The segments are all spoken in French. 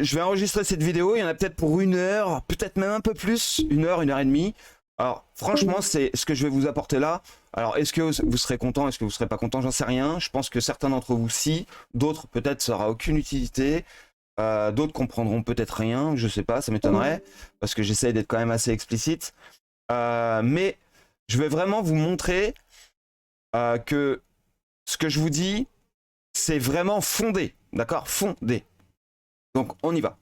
je vais enregistrer cette vidéo. Il y en a peut-être pour 1 heure, peut-être même un peu plus, 1 heure, 1 heure et demie. Alors, franchement, c'est ce que je vais vous apporter là. Alors, est-ce que vous serez content, est-ce que vous serez pas content? J'en sais rien. Je pense que certains d'entre vous, si. D'autres, peut-être, ça aura aucune utilité. D'autres comprendront peut-être rien. Je sais pas, ça m'étonnerait. Parce que j'essaye d'être quand même assez explicite. Mais je vais vraiment vous montrer que ce que je vous dis, c'est vraiment fondé. D'accord? Fondé. Donc, on y va.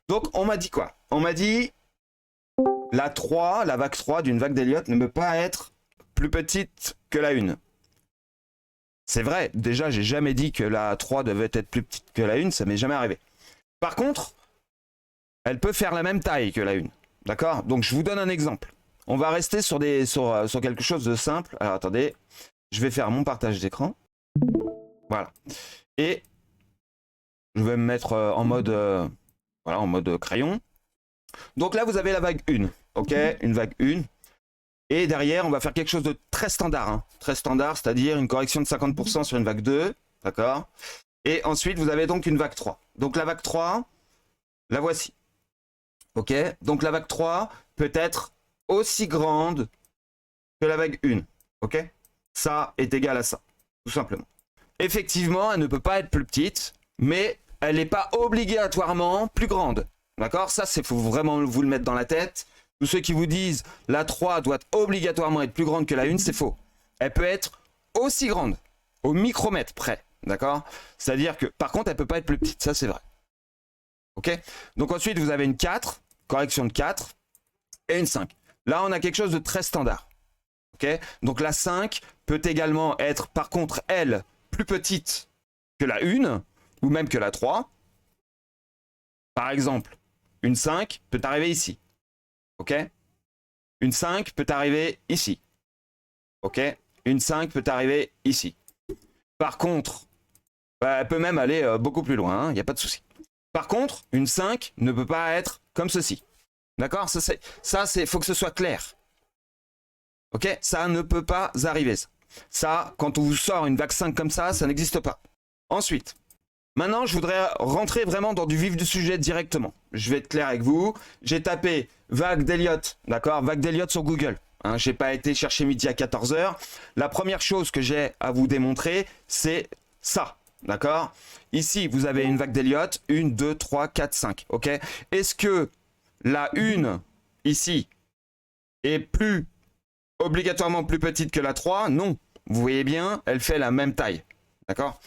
Donc, on m'a dit quoi? On m'a dit la 3, la vague 3 d'une vague d'Elliott ne peut pas être plus petite que la 1. C'est vrai, déjà, j'ai jamais dit que la 3 devait être plus petite que la 1, ça m'est jamais arrivé. Par contre, elle peut faire la même taille que la 1. D'accord? Donc, je vous donne un exemple. On va rester sur quelque chose de simple. Alors, attendez, je vais faire mon partage d'écran. Voilà. Et je vais me mettre en mode, voilà, en mode crayon. Donc là, vous avez la vague 1. Ok, une vague 1. Et derrière, on va faire quelque chose de très standard. Hein. Très standard, c'est-à-dire une correction de 50% sur une vague 2. D'accord? Et ensuite, vous avez donc une vague 3. Donc la vague 3, la voici. Ok? Donc la vague 3 peut être aussi grande que la vague 1. Ok? Ça est égal à ça, tout simplement. Effectivement, elle ne peut pas être plus petite, mais elle n'est pas obligatoirement plus grande. D'accord? Ça, il faut vraiment vous le mettre dans la tête. Tous ceux qui vous disent la 3 doit obligatoirement être plus grande que la 1, c'est faux. Elle peut être aussi grande, au micromètre près. D'accord? C'est-à-dire que, par contre, elle ne peut pas être plus petite. Ça, c'est vrai. Ok? Donc ensuite, vous avez une 4, correction de 4, et une 5. Là, on a quelque chose de très standard. Ok? Donc la 5 peut également être, par contre, elle, plus petite que la 1, ou même que la 3. Par exemple, une 5 peut arriver ici. Ok? Une 5 peut arriver ici. Ok? Une 5 peut arriver ici. Par contre, elle peut même aller beaucoup plus loin, il n'y a pas de souci. Par contre, une 5 ne peut pas être comme ceci. D'accord? Ça, faut que ce soit clair. Ok? Ça ne peut pas arriver. Ça, quand on vous sort une vague 5 comme ça n'existe pas. Ensuite, maintenant, je voudrais rentrer vraiment dans du vif du sujet directement. Je vais être clair avec vous. J'ai tapé vague d'Elliott, d'accord? Vague d'Elliott sur Google. Hein, j'ai pas été chercher midi à 14 h. La première chose que j'ai à vous démontrer, c'est ça, d'accord? Ici, vous avez une vague d'Elliott, 1, 2, 3, 4, 5, ok? Est-ce que la 1, ici, est obligatoirement plus petite que la 3? Non. Vous voyez bien, elle fait la même taille, d'accord?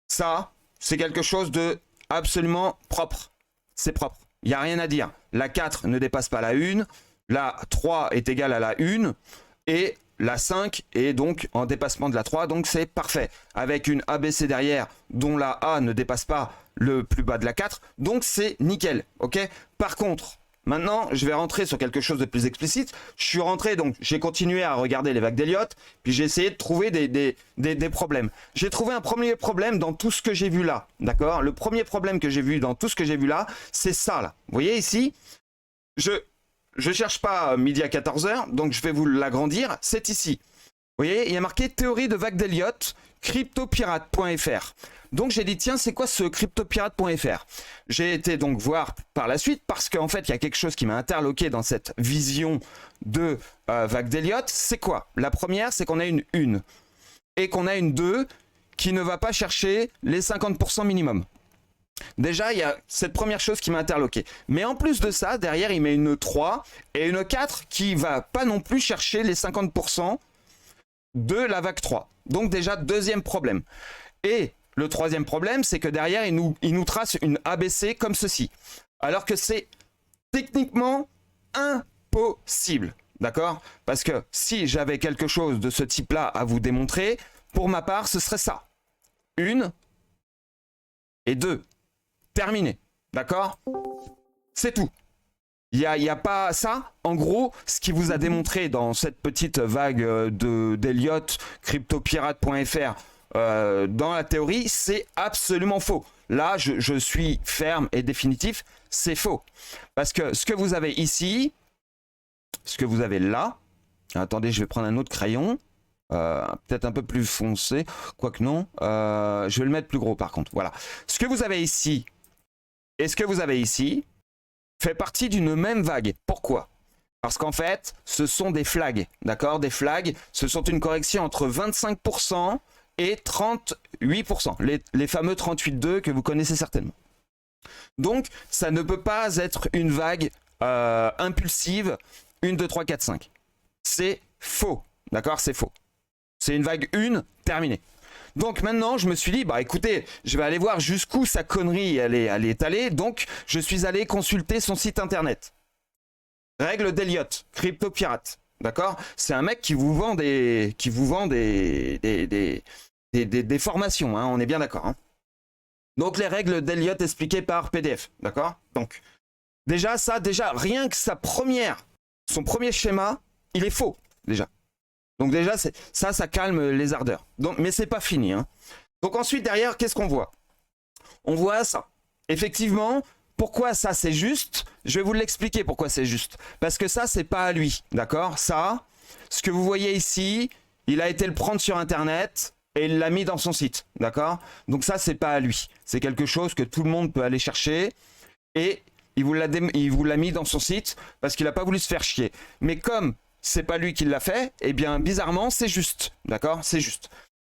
Ça, c'est quelque chose de absolument propre. C'est propre. Il n'y a rien à dire. La 4 ne dépasse pas la 1. La 3 est égale à la 1. Et la 5 est donc en dépassement de la 3. Donc c'est parfait. Avec une ABC derrière dont la A ne dépasse pas le plus bas de la 4. Donc c'est nickel. Ok? Par contre, maintenant, je vais rentrer sur quelque chose de plus explicite. Je suis rentré, donc j'ai continué à regarder les vagues d'Elliott, puis j'ai essayé de trouver des problèmes. J'ai trouvé un premier problème dans tout ce que j'ai vu là, d'accord? Le premier problème que j'ai vu dans tout ce que j'ai vu là, c'est ça là. Vous voyez ici, je cherche pas midi à 14 h, donc je vais vous l'agrandir, c'est ici. Vous voyez, il y a marqué théorie de vagues d'Elliott, cryptopirate.fr. Donc j'ai dit tiens, c'est quoi ce cryptopirate.fr? J'ai été donc voir par la suite parce qu'en fait il y a quelque chose qui m'a interloqué dans cette vision de vague d'Elliott. C'est quoi? La première, c'est qu'on a une 1 et qu'on a une 2 qui ne va pas chercher les 50% minimum. Déjà, il y a cette première chose qui m'a interloqué. Mais en plus de ça, derrière, il met une 3 et une 4 qui va pas non plus chercher les 50% de la vague 3. Donc déjà, deuxième problème. Et le troisième problème, c'est que derrière, il nous trace une ABC comme ceci. Alors que c'est techniquement impossible. D'accord? Parce que si j'avais quelque chose de ce type-là à vous démontrer, pour ma part, ce serait ça. 1 et 2. Terminé. D'accord? C'est tout. Il n'y a pas ça. En gros, ce qui vous a démontré dans cette petite vague d'Elliott, cryptopirate.fr, dans la théorie, c'est absolument faux. Là, je suis ferme et définitif, c'est faux. Parce que ce que vous avez ici, ce que vous avez là, attendez, je vais prendre un autre crayon, peut-être un peu plus foncé, quoique non, je vais le mettre plus gros par contre, voilà. Ce que vous avez ici Et ce que vous avez ici fait partie d'une même vague. Pourquoi? Parce qu'en fait, ce sont des flags, d'accord? Des flags, ce sont une correction entre 25% et 38%, les fameux 38,2 que vous connaissez certainement. Donc, ça ne peut pas être une vague impulsive, 1, 2, 3, 4, 5. C'est faux, d'accord? C'est faux. C'est une vague 1, terminée. Donc maintenant, je me suis dit, bah écoutez, je vais aller voir jusqu'où sa connerie elle est allée. Donc, je suis allé consulter son site internet. Règle d'Elliott, crypto pirate, d'accord? C'est un mec qui vous vend des formations, hein, on est bien d'accord. Hein. Donc les règles d'Elliott expliquées par PDF, d'accord? Donc déjà rien que son premier schéma, il est faux déjà. Donc déjà ça calme les ardeurs. Donc mais c'est pas fini. Hein. Donc ensuite derrière, qu'est-ce qu'on voit? On voit ça. Effectivement. Pourquoi ça c'est juste? Je vais vous l'expliquer pourquoi c'est juste. Parce que ça c'est pas à lui, d'accord? Ça, ce que vous voyez ici, il a été le prendre sur internet et il l'a mis dans son site, d'accord? Donc ça c'est pas à lui. C'est quelque chose que tout le monde peut aller chercher et il vous l'a mis dans son site parce qu'il a pas voulu se faire chier. Mais comme c'est pas lui qui l'a fait, eh bien bizarrement c'est juste, d'accord? C'est juste.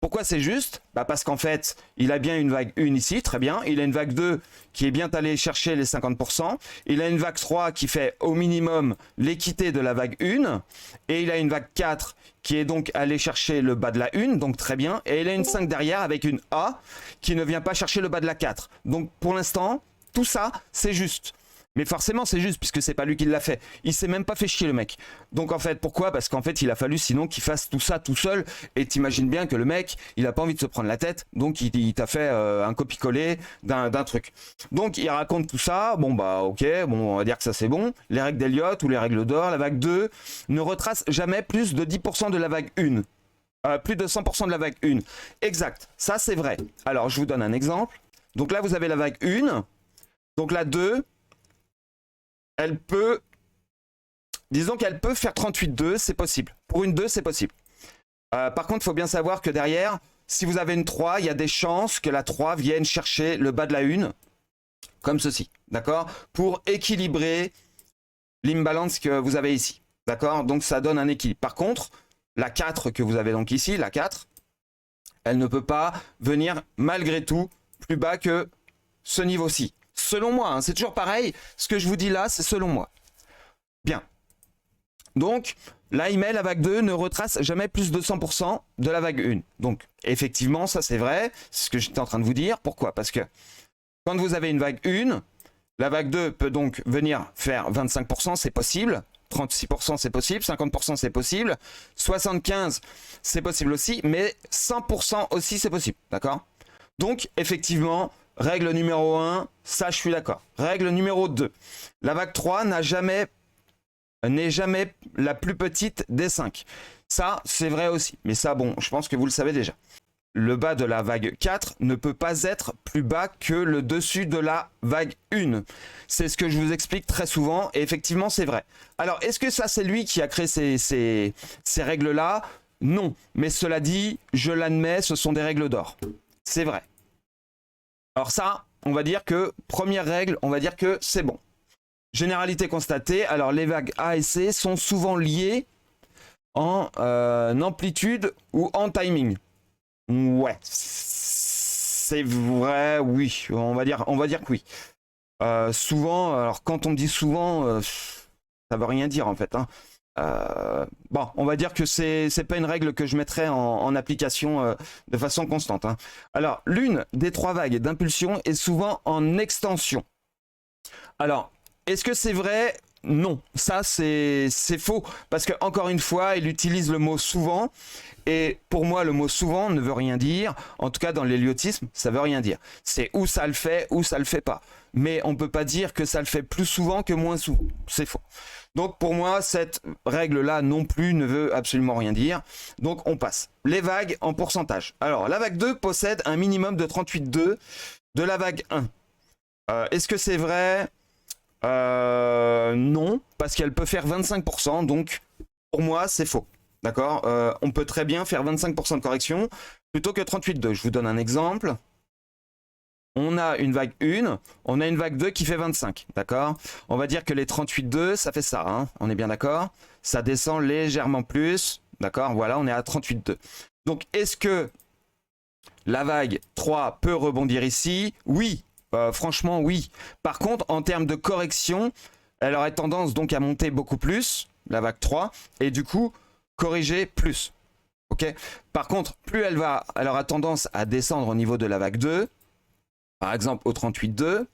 Pourquoi c'est juste? Bah parce qu'en fait, il a bien une vague 1 ici, très bien. Il a une vague 2 qui est bien allée chercher les 50%. Il a une vague 3 qui fait au minimum l'équité de la vague 1. Et il a une vague 4 qui est donc allée chercher le bas de la 1, donc très bien. Et il a une 5 derrière avec une A qui ne vient pas chercher le bas de la 4. Donc pour l'instant, tout ça, c'est juste. Mais forcément, c'est juste, puisque c'est pas lui qui l'a fait. Il s'est même pas fait chier, le mec. Donc en fait, pourquoi? Parce qu'en fait, il a fallu sinon qu'il fasse tout ça tout seul. Et t'imagines bien que le mec, il a pas envie de se prendre la tête. Donc il t'a fait un copier-coller d'un truc. Donc il raconte tout ça. Bon bah ok, bon on va dire que ça c'est bon. Les règles d'Elliott ou les règles d'or, la vague 2 ne retrace jamais plus de 10% de la vague 1. Plus de 100% de la vague 1. Exact, ça c'est vrai. Alors je vous donne un exemple. Donc là vous avez la vague 1. Donc la 2... elle peut, disons qu'elle peut faire 38,2, c'est possible. Pour une 2, c'est possible. Par contre, il faut bien savoir que derrière, si vous avez une 3, il y a des chances que la 3 vienne chercher le bas de la 1, comme ceci, d'accord? Pour équilibrer l'imbalance que vous avez ici, d'accord? Donc ça donne un équilibre. Par contre, la 4 que vous avez donc ici, la 4, elle ne peut pas venir malgré tout plus bas que ce niveau-ci. Selon moi, hein, c'est toujours pareil, ce que je vous dis là, c'est selon moi. Bien. Donc, là, il met la vague 2 ne retrace jamais plus de 100% de la vague 1. Donc, effectivement, ça c'est vrai, c'est ce que j'étais en train de vous dire. Pourquoi? Parce que quand vous avez une vague 1, la vague 2 peut donc venir faire 25%, c'est possible. 36% c'est possible, 50% c'est possible, 75% c'est possible aussi, mais 100% aussi c'est possible, d'accord? Donc, effectivement... règle numéro 1, ça je suis d'accord. Règle numéro 2, la vague 3 n'est jamais la plus petite des 5. Ça, c'est vrai aussi. Mais ça, bon, je pense que vous le savez déjà. Le bas de la vague 4 ne peut pas être plus bas que le dessus de la vague 1. C'est ce que je vous explique très souvent et effectivement, c'est vrai. Alors, est-ce que ça, c'est lui qui a créé ces règles-là? Non. Mais cela dit, je l'admets, ce sont des règles d'or. C'est vrai. Alors ça, on va dire que, première règle, on va dire que c'est bon. Généralité constatée, alors les vagues A et C sont souvent liées en amplitude ou en timing. Ouais, c'est vrai, oui, on va dire que oui. Souvent, alors quand on me dit souvent, ça veut rien dire en fait. Hein. Bon, on va dire que c'est pas une règle que je mettrais en application de façon constante. Hein. Alors, l'une des 3 vagues d'impulsion est souvent en extension. Alors, est-ce que c'est vrai? Non, ça c'est faux. Parce que encore une fois, il utilise le mot souvent. Et pour moi, le mot souvent ne veut rien dire. En tout cas, dans l'héliotisme, ça veut rien dire. C'est ou ça le fait ou ça le fait pas. Mais on peut pas dire que ça le fait plus souvent que moins souvent. C'est faux. Donc pour moi, cette règle-là non plus ne veut absolument rien dire. Donc on passe. Les vagues en pourcentage. Alors, la vague 2 possède un minimum de 38,2 de la vague 1. Est-ce que c'est vrai? Non, parce qu'elle peut faire 25%. Donc pour moi, c'est faux. D'accord? On peut très bien faire 25% de correction plutôt que 38,2. Je vous donne un exemple. on a une vague 1, on a une vague 2 qui fait 25, d'accord? On va dire que les 38,2, ça fait ça, hein, on est bien d'accord? Ça descend légèrement plus, d'accord? Voilà, on est à 38,2. Donc, est-ce que la vague 3 peut rebondir ici? Oui, franchement, oui. Par contre, en termes de correction, elle aurait tendance donc à monter beaucoup plus, la vague 3, et du coup, corriger plus. Ok. Par contre, plus elle aura tendance à descendre au niveau de la vague 2, par exemple au 38,2,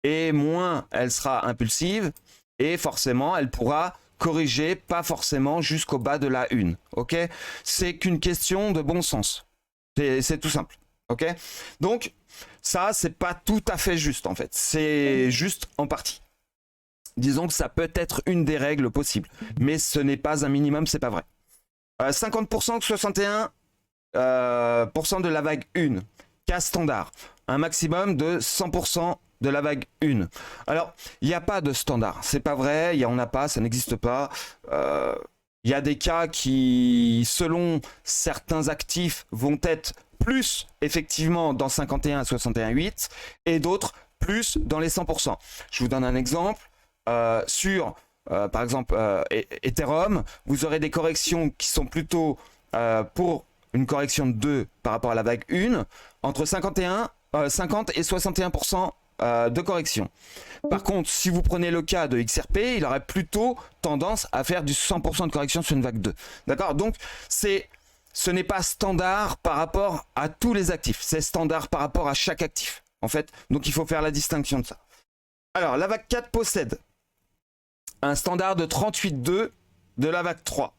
et moins elle sera impulsive, et forcément elle pourra corriger, pas forcément jusqu'au bas de la 1. Ok. C'est qu'une question de bon sens. C'est tout simple. Ok. Donc, ça, c'est pas tout à fait juste en fait. C'est juste en partie. Disons que ça peut être une des règles possibles, mais ce n'est pas un minimum, c'est pas vrai. 50%, 61% de la vague 1, cas standard. Un maximum de 100% de la vague 1. Alors, il n'y a pas de standard, c'est pas vrai, il n'y en a pas, ça n'existe pas. Il y a des cas qui, selon certains actifs, vont être plus effectivement dans 51 à 61,8 et d'autres plus dans les 100%. Je vous donne un exemple. Par exemple, Ethereum, vous aurez des corrections qui sont plutôt pour une correction de 2 par rapport à la vague 1, entre 50 et 61% de correction. Par contre, si vous prenez le cas de XRP, il aurait plutôt tendance à faire du 100% de correction sur une vague 2. D'accord? Donc, ce n'est pas standard par rapport à tous les actifs, c'est standard par rapport à chaque actif, en fait. Donc, il faut faire la distinction de ça. Alors, la vague 4 possède un standard de 38,2 de la vague 3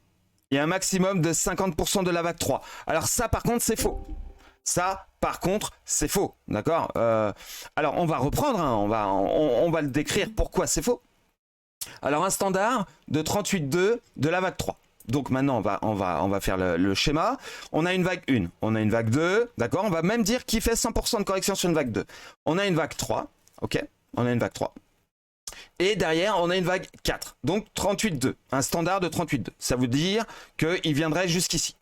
et un maximum de 50% de la vague 3. Alors ça, par contre, c'est faux. Ça, par contre, c'est faux. D'accord? Alors, on va reprendre, hein, on va le décrire pourquoi c'est faux. Alors, un standard de 38,2 de la vague 3. Donc maintenant, on va faire le schéma. On a une vague 1, on a une vague 2, d'accord? On va même dire qu'il fait 100% de correction sur une vague 2. On a une vague 3, ok? On a une vague 3. Et derrière, on a une vague 4. Donc 38,2. Un standard de 38,2. Ça veut dire qu'il viendrait jusqu'ici.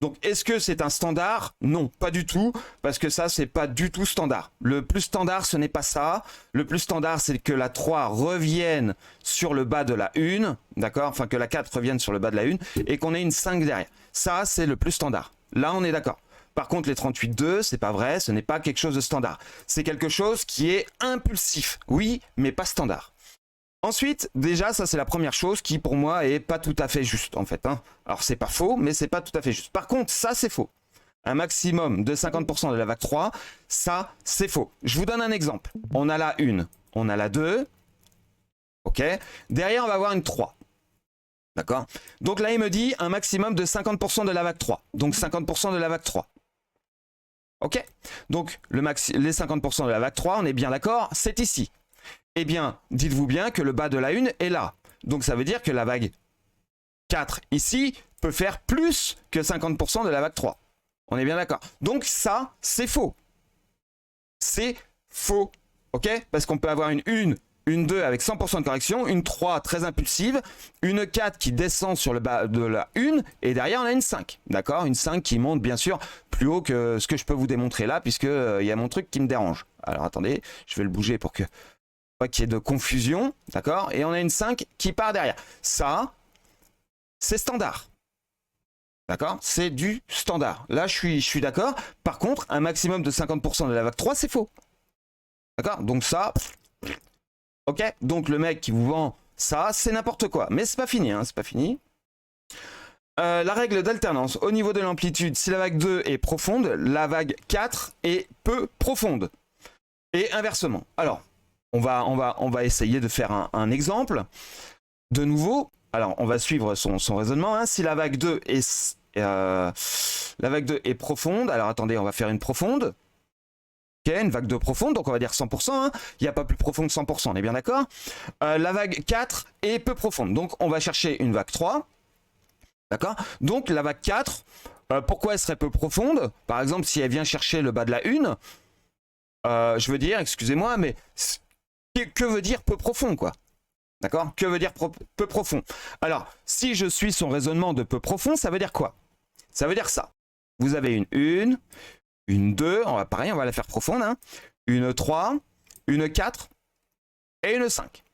Donc est-ce que c'est un standard? Non, pas du tout. Parce que ça, c'est pas du tout standard. Le plus standard, ce n'est pas ça. Le plus standard, c'est que la 3 revienne sur le bas de la 1. D'accord? Enfin, que la 4 revienne sur le bas de la 1. Et qu'on ait une 5 derrière. Ça, c'est le plus standard. Là, on est d'accord. Par contre, les 38,2, c'est pas vrai, ce n'est pas quelque chose de standard. C'est quelque chose qui est impulsif, oui, mais pas standard. Ensuite, déjà, ça c'est la première chose qui pour moi est pas tout à fait juste en fait. Hein. Alors c'est pas faux, mais c'est pas tout à fait juste. Par contre, ça c'est faux. Un maximum de 50% de la vague 3, ça c'est faux. Je vous donne un exemple. On a la 1, on a la 2, ok. Derrière, on va avoir une 3. D'accord? Donc là, il me dit un maximum de 50% de la vague 3. Donc 50% de la vague 3. Ok? Donc les 50% de la vague 3, on est bien d'accord, c'est ici. Eh bien, dites-vous bien que le bas de la 1 est là. Donc ça veut dire que la vague 4 ici peut faire plus que 50% de la vague 3. On est bien d'accord. Donc ça, c'est faux. C'est faux. Ok? Parce qu'on peut avoir une 1, une 2 avec 100% de correction, une 3 très impulsive, une 4 qui descend sur le bas de la 1, et derrière on a une 5. D'accord? Une 5 qui monte bien sûr plus haut que ce que je peux vous démontrer là, puisque il y a mon truc qui me dérange. Alors attendez, je vais le bouger pour que pas qu'il y ait de confusion. D'accord? Et on a une 5 qui part derrière. Ça, c'est standard. D'accord? C'est du standard. Là, je suis d'accord. Par contre, un maximum de 50% de la vague 3, c'est faux. D'accord? Donc ça... Ok, donc le mec qui vous vend ça, c'est n'importe quoi. Mais c'est pas fini, hein, c'est pas fini. La règle d'alternance, au niveau de l'amplitude, si la vague 2 est profonde, la vague 4 est peu profonde. Et inversement. Alors, on va essayer de faire un exemple. De nouveau, alors on va suivre son raisonnement. Hein. Si la vague 2 est profonde, alors attendez, on va faire une profonde. Une vague 2 profonde, donc on va dire 100%, hein. Il n'y a pas plus profond que 100%, on est bien d'accord. La vague 4 est peu profonde, donc on va chercher une vague 3, d'accord. Donc la vague 4, pourquoi elle serait peu profonde? Par exemple, si elle vient chercher le bas de la 1, je veux dire, excusez-moi, mais que veut dire peu profond, quoi? D'accord? Que veut dire peu profond? Alors, si je suis son raisonnement de peu profond, ça veut dire quoi? Ça veut dire ça. Vous avez une une 2, pareil, on va la faire profonde, hein, une 3, une 4 et une 5.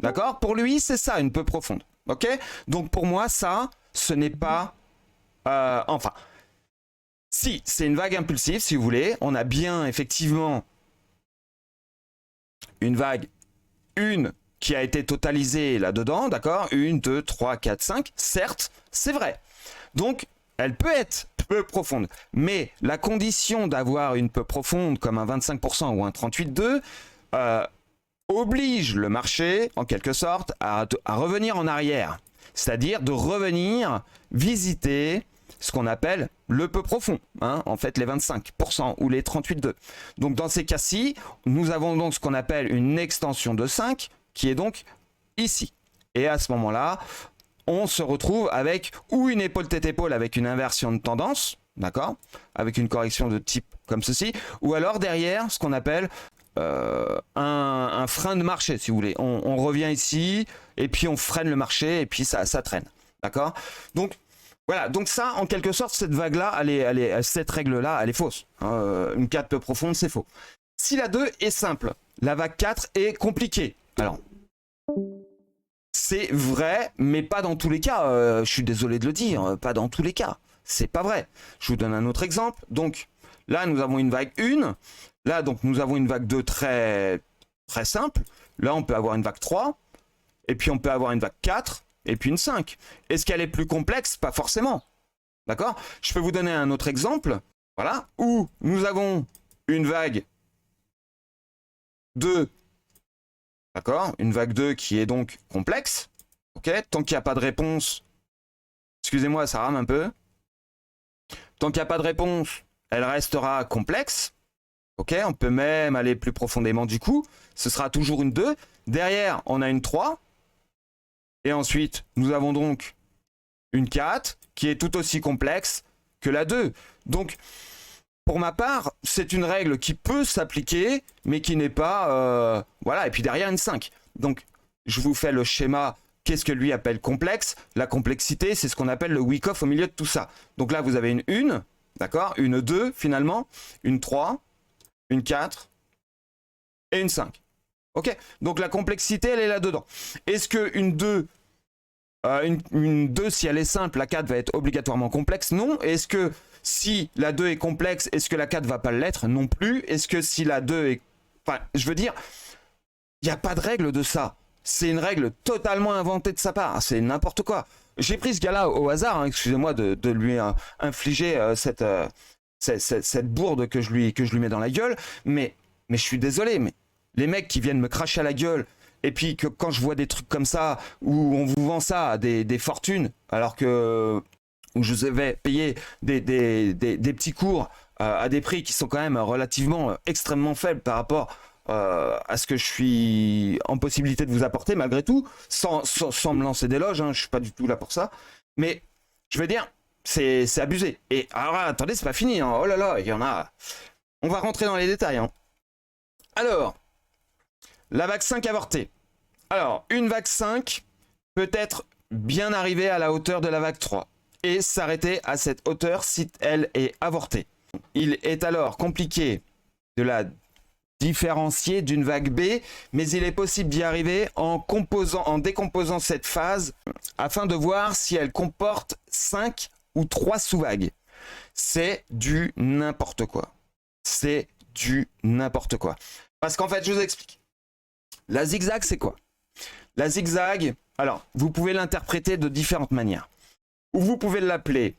D'accord? Pour lui, c'est ça, une peu profonde. Ok? Donc pour moi, ça, ce n'est pas... enfin, si, c'est une vague impulsive, si vous voulez. On a bien, effectivement, une vague, une qui a été totalisée là-dedans, d'accord? 1, 2, 3, 4, 5. Certes, c'est vrai. Donc, elle peut être peu profonde. Mais la condition d'avoir une peu profonde, comme un 25% ou un 38,2, oblige le marché, en quelque sorte, à revenir en arrière. C'est-à-dire de revenir visiter ce qu'on appelle le peu profond, hein, en fait les 25% ou les 38,2. Donc dans ces cas-ci, nous avons donc ce qu'on appelle une extension de 5 qui est donc ici. Et à ce moment-là, on se retrouve avec ou une épaule tête-épaule avec une inversion de tendance, d'accord, avec une correction de type comme ceci, ou alors derrière ce qu'on appelle un frein de marché, si vous voulez. On revient ici et puis on freine le marché et puis ça traîne, d'accord. Donc voilà, donc ça, en quelque sorte, cette vague-là, cette règle-là, elle est fausse. Une 4 peu profonde, c'est faux. Si la 2 est simple, la vague 4 est compliquée. Alors, c'est vrai, mais pas dans tous les cas. Je suis désolé de le dire, pas dans tous les cas. C'est pas vrai. Je vous donne un autre exemple. Donc, là, nous avons une vague 1. Là, donc, nous avons une vague 2 très, très simple. Là, on peut avoir une vague 3. Et puis, on peut avoir une vague 4. Et puis une 5. Est-ce qu'elle est plus complexe? Pas forcément. D'accord? Je peux vous donner un autre exemple. Voilà. Où nous avons une vague 2. D'accord? Une vague 2 qui est donc complexe. Ok? Tant qu'il n'y a pas de réponse. Excusez-moi, ça rame un peu. Tant qu'il n'y a pas de réponse, elle restera complexe. Ok? On peut même aller plus profondément du coup. Ce sera toujours une 2. Derrière, on a une 3. Et ensuite, nous avons donc une 4 qui est tout aussi complexe que la 2. Donc, pour ma part, c'est une règle qui peut s'appliquer, mais qui n'est pas... voilà, et puis derrière une 5. Donc, je vous fais le schéma. Qu'est-ce que lui appelle complexe? La complexité, c'est ce qu'on appelle le weak-off au milieu de tout ça. Donc là, vous avez une 1, d'accord? Une 2, finalement. Une 3, une 4 et une 5. Ok? Donc la complexité, elle est là-dedans. Est-ce qu'une 2... une 2, si elle est simple, la 4 va être obligatoirement complexe? Non. Est-ce que si la 2 est complexe, est-ce que la 4 va pas l'être? Non plus. Est-ce que si la 2 est... Enfin, je veux dire, il n'y a pas de règle de ça. C'est une règle totalement inventée de sa part. C'est n'importe quoi. J'ai pris ce gars-là au hasard, hein, excusez-moi de lui infliger cette bourde que je lui mets dans la gueule, mais je suis désolé, mais les mecs qui viennent me cracher à la gueule, et puis que quand je vois des trucs comme ça, où on vous vend ça à des fortunes, alors que où je vais payer des petits cours à des prix qui sont quand même relativement extrêmement faibles par rapport à ce que je suis en possibilité de vous apporter, malgré tout, sans me lancer d'éloges, hein, je suis pas du tout là pour ça, mais je veux dire, c'est abusé. Et alors attendez, c'est pas fini, hein. Oh là là, il y en a... On va rentrer dans les détails, hein. Alors, la vague 5 avortée. Alors, une vague 5 peut être bien arrivée à la hauteur de la vague 3 et s'arrêter à cette hauteur si elle est avortée. Il est alors compliqué de la différencier d'une vague B, mais il est possible d'y arriver en décomposant cette phase afin de voir si elle comporte 5 ou 3 sous-vagues. C'est du n'importe quoi. C'est du n'importe quoi. Parce qu'en fait, je vous explique. La zigzag, c'est quoi? La zigzag, alors, vous pouvez l'interpréter de différentes manières. Ou vous pouvez l'appeler,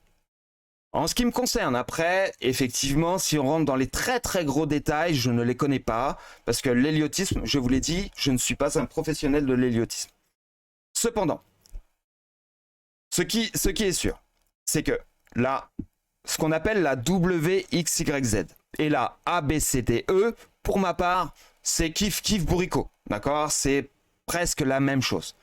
en ce qui me concerne, après, effectivement, si on rentre dans les très très gros détails, je ne les connais pas, parce que l'héliotisme, je vous l'ai dit, je ne suis pas un professionnel de l'héliotisme. Cependant, ce qui est sûr, c'est que là, ce qu'on appelle la WXYZ et la ABCDE, pour ma part, c'est kiff kiff bourricot, d'accord? C'est presque la même chose.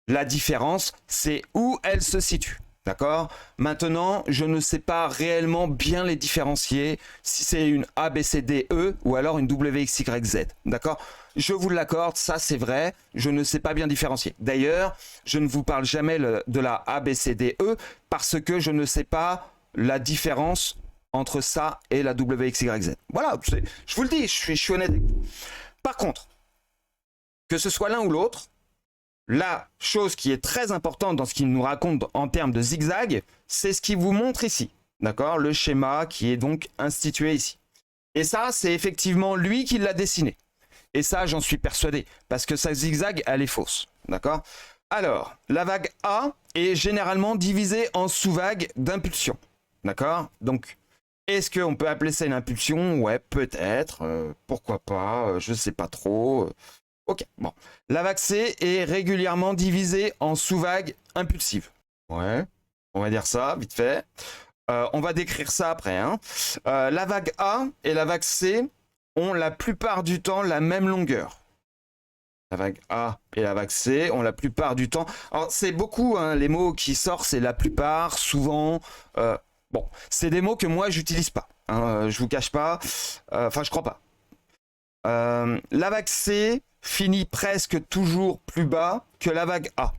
La différence, c'est où elle se situe. D'accord? Maintenant, je ne sais pas réellement bien les différencier si c'est une ABCDE ou alors une WXYZ. D'accord? Je vous l'accorde, ça c'est vrai, je ne sais pas bien différencier. D'ailleurs, je ne vous parle jamais de la ABCDE parce que je ne sais pas la différence entre ça et la WXYZ. Voilà, je vous le dis, je suis honnête. Par contre, que ce soit l'un ou l'autre, la chose qui est très importante dans ce qu'il nous raconte en termes de zigzag, c'est ce qu'il vous montre ici. D'accord? Le schéma qui est donc institué ici. Et ça, c'est effectivement lui qui l'a dessiné. Et ça, j'en suis persuadé, parce que sa zigzag, elle est fausse. D'accord? Alors, la vague A est généralement divisée en sous-vagues d'impulsion. D'accord? Donc, est-ce qu'on peut appeler ça une impulsion? Ouais, peut-être. Pourquoi pas? Je sais pas trop. Ok, bon. La vague C est régulièrement divisée en sous-vagues impulsives. Ouais, on va dire ça, vite fait. On va décrire ça après. Hein. La vague A et la vague C ont la plupart du temps la même longueur. La vague A et la vague C ont la plupart du temps... Alors, c'est beaucoup, hein, les mots qui sortent, c'est la plupart, souvent... bon, c'est des mots que moi, j'utilise pas. Hein, je vous cache pas. Enfin, je crois pas. La vague C finit presque toujours plus bas que la vague A.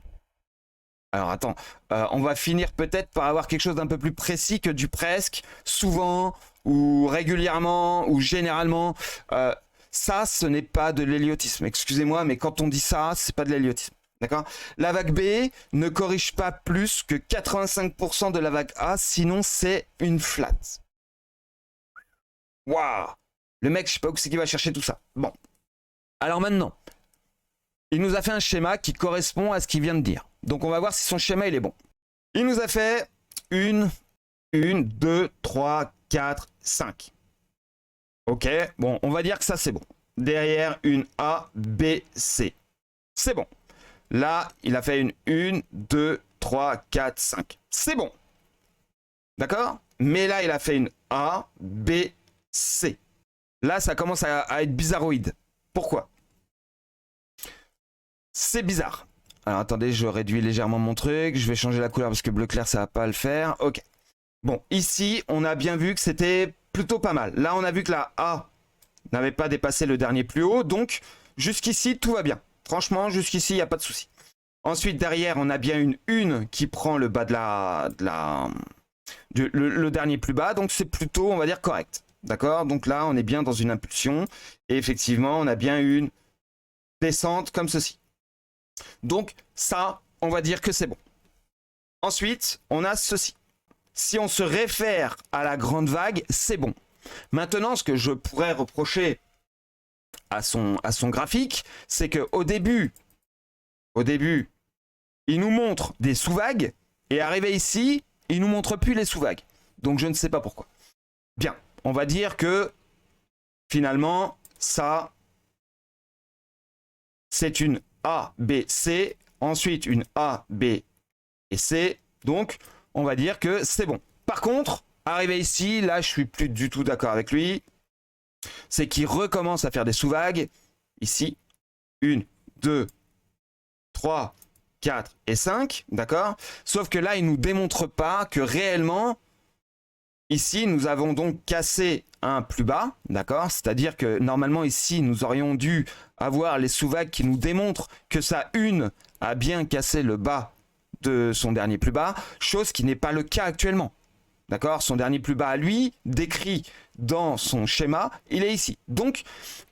Alors, attends. On va finir peut-être par avoir quelque chose d'un peu plus précis que du presque, souvent, ou régulièrement, ou généralement... ça, ce n'est pas de l'héliotisme. Excusez-moi, mais quand on dit ça, c'est pas de l'héliotisme. D'accord? La vague B ne corrige pas plus que 85% de la vague A, sinon c'est une flat. Waouh! Le mec, je sais pas où c'est qu'il va chercher tout ça. Bon. Alors maintenant, il nous a fait un schéma qui correspond à ce qu'il vient de dire. Donc on va voir si son schéma, il est bon. Il nous a fait 1, 2, 3, 4, 5. Ok, bon, on va dire que ça c'est bon. Derrière une A, B, C. C'est bon. Là, il a fait une 1, 2, 3, 4, 5. C'est bon. D'accord? Mais là, il a fait une A, B, C. Là, ça commence à être bizarroïde. Pourquoi? C'est bizarre. Alors attendez, je réduis légèrement mon truc. Je vais changer la couleur parce que bleu clair, ça va pas le faire. Ok. Bon, ici, on a bien vu que c'était plutôt pas mal. Là, on a vu que la A n'avait pas dépassé le dernier plus haut. Donc, jusqu'ici, tout va bien. Franchement, jusqu'ici, il n'y a pas de souci. Ensuite, derrière, on a bien une 1 qui prend le bas le dernier plus bas. Donc, c'est plutôt, on va dire, correct. D'accord? Donc là, on est bien dans une impulsion. Et effectivement, on a bien une descente comme ceci. Donc, ça, on va dire que c'est bon. Ensuite, on a ceci. Si on se réfère à la grande vague, c'est bon. Maintenant, ce que je pourrais reprocher à son graphique, c'est qu'au début, il nous montre des sous-vagues, et arrivé ici, il nous montre plus les sous-vagues. Donc je ne sais pas pourquoi. Bien, on va dire que finalement, ça, c'est une A, B, C, ensuite une A, B et C. Donc, on va dire que c'est bon. Par contre, arrivé ici, là, je suis plus du tout d'accord avec lui. C'est qu'il recommence à faire des sous-vagues. Ici, 1, 2, 3, 4 et 5, d'accord? Sauf que là, il ne nous démontre pas que réellement, ici, nous avons donc cassé un plus bas, d'accord? C'est-à-dire que normalement, ici, nous aurions dû avoir les sous-vagues qui nous démontrent que sa une a bien cassé le bas de son dernier plus bas, chose qui n'est pas le cas actuellement. D'accord? Son dernier plus bas à lui, décrit dans son schéma, il est ici. Donc,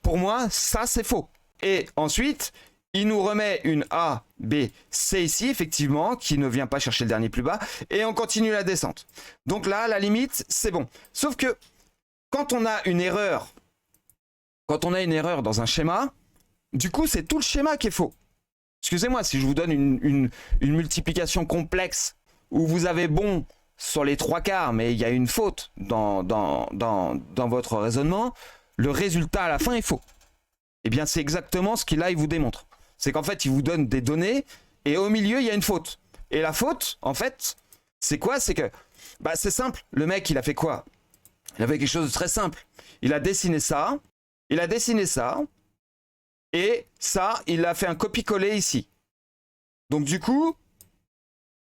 pour moi, ça, c'est faux. Et ensuite, il nous remet une A, B, C ici, effectivement, qui ne vient pas chercher le dernier plus bas, et on continue la descente. Donc là, à la limite, c'est bon. Sauf que, quand on a une erreur dans un schéma, du coup, c'est tout le schéma qui est faux. Excusez-moi, si je vous donne une multiplication complexe où vous avez bon sur les 3/4, mais il y a une faute dans votre raisonnement, le résultat à la fin est faux. Eh bien, c'est exactement ce qu'il là, il vous démontre. C'est qu'en fait, il vous donne des données et au milieu, il y a une faute. Et la faute, en fait, c'est quoi? C'est que, bah, c'est simple. Le mec, il a fait quoi? Il a fait quelque chose de très simple. Il a dessiné ça, et ça, il a fait un copier-coller ici. Donc du coup,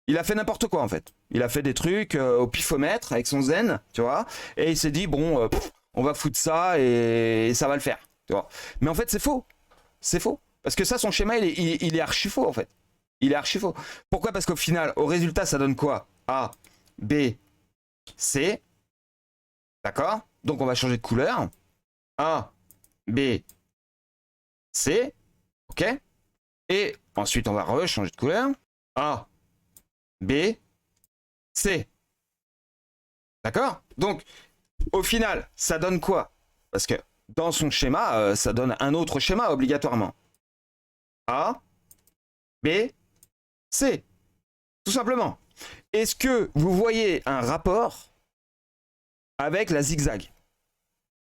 il a fait n'importe quoi en fait. Il a fait des trucs au pifomètre avec son zen, tu vois. Et il s'est dit, bon, on va foutre ça et ça va le faire. Tu vois. Mais en fait, c'est faux. C'est faux. Parce que ça, son schéma, il est archi faux en fait. Il est archi faux. Pourquoi? Parce qu'au final, au résultat, ça donne quoi? A, B, C. D'accord? Donc on va changer de couleur. A, B, C. OK? Et ensuite, on va rechanger de couleur. A, B, C. D'accord? Donc, au final, ça donne quoi? Parce que dans son schéma, ça donne un autre schéma obligatoirement. A, B, C. Tout simplement. Est-ce que vous voyez un rapport avec la zigzag?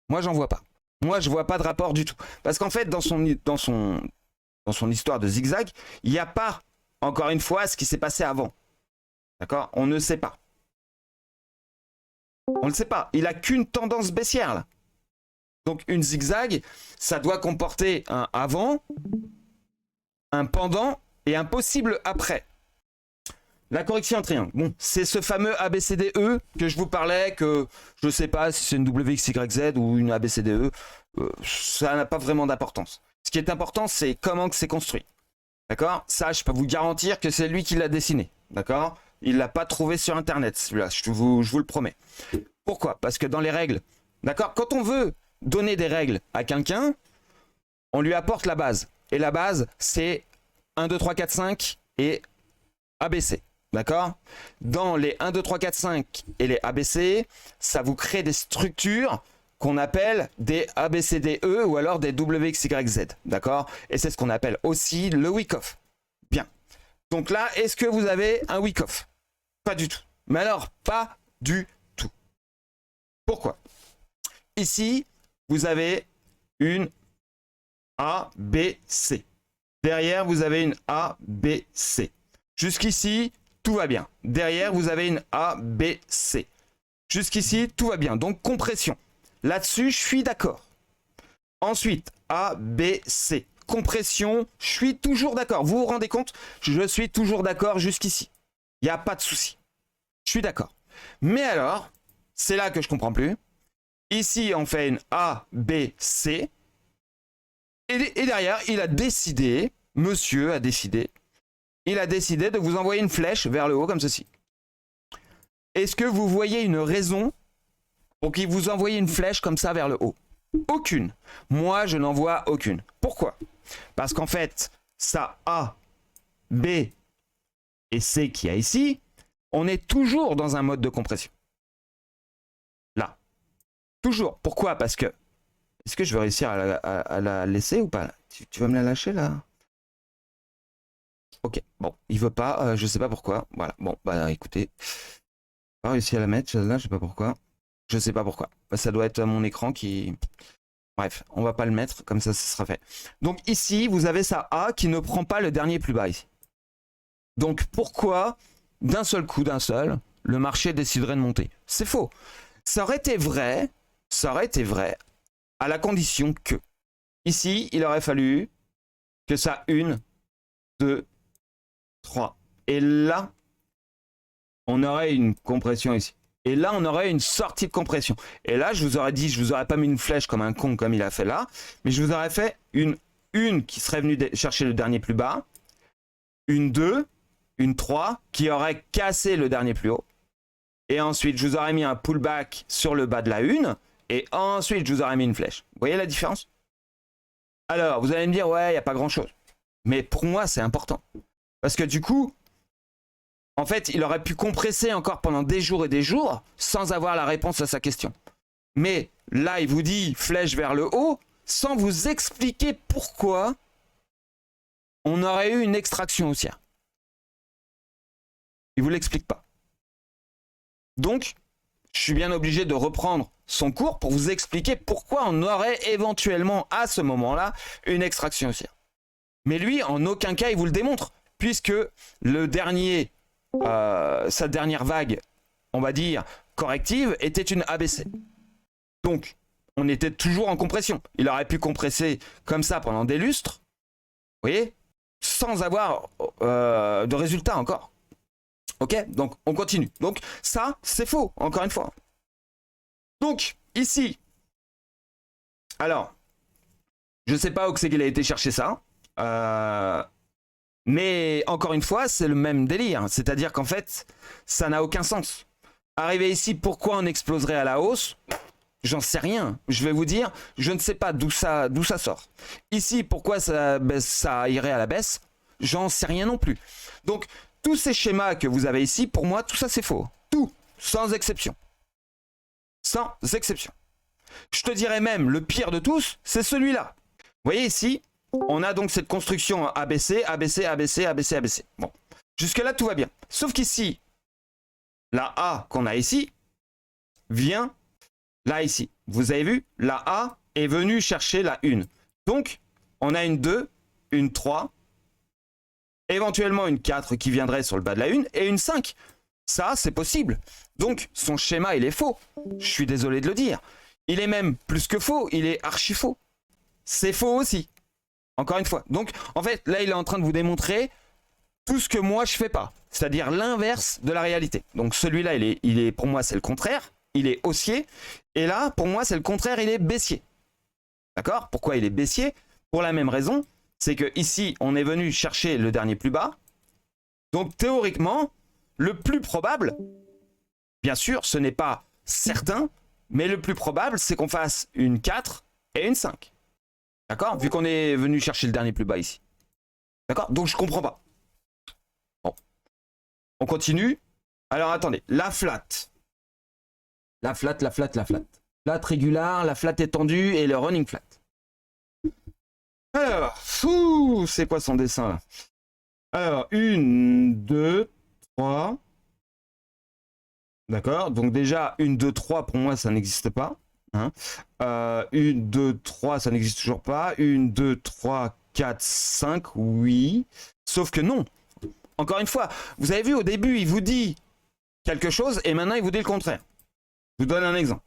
Moi, j'en vois pas. Moi, je vois pas de rapport du tout. Parce qu'en fait, dans son histoire de zigzag, il n'y a pas, encore une fois, ce qui s'est passé avant. D'accord? On ne sait pas. On ne sait pas. Il n'a qu'une tendance baissière, là. Donc, une zigzag, ça doit comporter un avant, un pendant et un possible après. La correction en triangle. Bon, c'est ce fameux ABCDE que je vous parlais, que je ne sais pas si c'est une WXYZ ou une ABCDE. Ça n'a pas vraiment d'importance. Ce qui est important, c'est comment que c'est construit. D'accord? Ça, je peux vous garantir que c'est lui qui l'a dessiné. D'accord? Il ne l'a pas trouvé sur Internet, celui-là, je vous le promets. Pourquoi? Parce que dans les règles, d'accord? Quand on veut donner des règles à quelqu'un, on lui apporte la base. Et la base, c'est 1, 2, 3, 4, 5 et ABC. D'accord? Dans les 1, 2, 3, 4, 5 et les ABC, ça vous crée des structures qu'on appelle des ABCDE ou alors des WXYZ. D'accord? Et c'est ce qu'on appelle aussi le Wyckoff. Bien. Donc là, est-ce que vous avez un Wyckoff? Pas du tout. Mais alors, pas du tout. Pourquoi? Ici, vous avez une ABC. Derrière, vous avez une ABC. Jusqu'ici, tout va bien. Derrière, vous avez une ABC. Jusqu'ici, tout va bien. Donc, compression. Là-dessus, je suis d'accord. Ensuite, ABC. Compression, je suis toujours d'accord. Vous vous rendez compte? Je suis toujours d'accord jusqu'ici. Il n'y a pas de souci. Je suis d'accord. Mais alors, c'est là que je ne comprends plus. Ici, on fait une ABC. Et derrière, il a décidé, monsieur a décidé, il a décidé de vous envoyer une flèche vers le haut comme ceci. Est-ce que vous voyez une raison pour qu'il vous envoie une flèche comme ça vers le haut? Aucune. Moi, je n'en vois aucune. Pourquoi? Parce qu'en fait, ça A, B et C qu'il y a ici, on est toujours dans un mode de compression. Là. Toujours. Pourquoi? Parce que... Est-ce que je vais réussir à la laisser ou pas? Tu vas me la lâcher là? Ok, bon, il veut pas, je sais pas pourquoi. Voilà, bon, bah écoutez, pas réussi à la mettre là, je sais pas pourquoi. Je sais pas pourquoi. Bah, ça doit être mon écran qui... Bref, on va pas le mettre, comme ça, ce sera fait. Donc ici, vous avez ça A qui ne prend pas le dernier plus bas ici. Donc pourquoi, d'un seul coup, le marché déciderait de monter? C'est faux. Ça aurait été vrai à la condition que, ici, il aurait fallu que ça 1, 2, 3. Et là, on aurait une compression ici. Et là, on aurait une sortie de compression. Et là, je vous aurais dit, je vous aurais pas mis une flèche comme un con comme il a fait là, mais je vous aurais fait une qui serait venue chercher le dernier plus bas, une 2, une 3 qui aurait cassé le dernier plus haut. Et ensuite, je vous aurais mis un pullback sur le bas de la 1. Et ensuite, je vous aurais mis une flèche. Vous voyez la différence? Alors, vous allez me dire, ouais, il n'y a pas grand-chose. Mais pour moi, c'est important. Parce que du coup, en fait, il aurait pu compresser encore pendant des jours et des jours sans avoir la réponse à sa question. Mais là, il vous dit flèche vers le haut sans vous expliquer pourquoi on aurait eu une extraction haussière. Il ne vous l'explique pas. Donc, je suis bien obligé de reprendre son cours pour vous expliquer pourquoi on aurait éventuellement à ce moment-là une extraction haussière. Mais lui, en aucun cas, il vous le démontre, puisque le dernier, sa dernière vague, on va dire, corrective, était une ABC. Donc, on était toujours en compression. Il aurait pu compresser comme ça pendant des lustres, vous voyez, sans avoir de résultat encore. Ok, donc on continue. Donc ça, c'est faux, encore une fois. Donc, ici, alors, je ne sais pas où c'est qu'il a été chercher ça, mais encore une fois, c'est le même délire. C'est-à-dire qu'en fait, ça n'a aucun sens. Arrivé ici, pourquoi on exploserait à la hausse? J'en sais rien. Je vais vous dire, je ne sais pas d'où ça sort. Ici, pourquoi ça irait à la baisse? J'en sais rien non plus. Donc, tous ces schémas que vous avez ici, pour moi, tout ça c'est faux. Tout, sans exception. Sans exception. Je te dirais même, le pire de tous, c'est celui-là. Vous voyez ici, on a donc cette construction ABC, ABC, ABC, ABC, ABC. Bon, jusque-là, tout va bien. Sauf qu'ici, la A qu'on a ici vient là, ici. Vous avez vu, la A est venue chercher la 1. Donc, on a une 2, une 3, éventuellement une 4 qui viendrait sur le bas de la 1 et une 5. Ça, c'est possible. Donc, son schéma, il est faux. Je suis désolé de le dire. Il est même plus que faux, il est archi faux. C'est faux aussi. Encore une fois. Donc, en fait, là, il est en train de vous démontrer tout ce que moi, je fais pas. C'est-à-dire l'inverse de la réalité. Donc, celui-là, il est, pour moi, c'est le contraire. Il est haussier. Et là, pour moi, c'est le contraire, il est baissier. D'accord? Pourquoi il est baissier? Pour la même raison, c'est que ici, on est venu chercher le dernier plus bas. Donc, théoriquement, le plus probable, bien sûr, ce n'est pas certain, mais le plus probable, c'est qu'on fasse une 4 et une 5. D'accord? Vu qu'on est venu chercher le dernier plus bas ici. D'accord? Donc, je comprends pas. Bon. On continue. Alors, attendez. La flat. La flat, la flat, la flat. Flat régular, la flat étendue et le running flat. Alors, c'est quoi son dessin là? Alors, 1, 2, 3. D'accord? Donc déjà, 1, 2, 3, pour moi, ça n'existe pas. Hein. 1, 2, 3, ça n'existe toujours pas. 1, 2, 3, 4, 5, oui. Sauf que non. Encore une fois, vous avez vu au début, il vous dit quelque chose et maintenant, il vous dit le contraire. Je vous donne un exemple.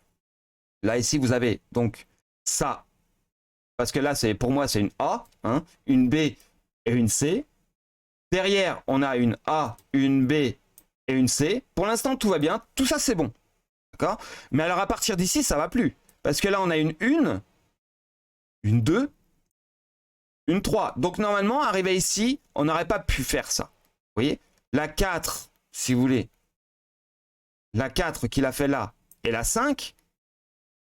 Là, ici, vous avez donc ça. Parce que là, pour moi, c'est une A, hein, une B et une C. Derrière, on a une A, une B et une C. Pour l'instant, tout va bien. Tout ça, c'est bon. D'accord? Mais alors, à partir d'ici, ça va plus. Parce que là, on a une 1, une 2, une 3. Donc, normalement, arrivé ici, on n'aurait pas pu faire ça. Vous voyez? La 4, si vous voulez. La 4 qu'il a fait là et la 5,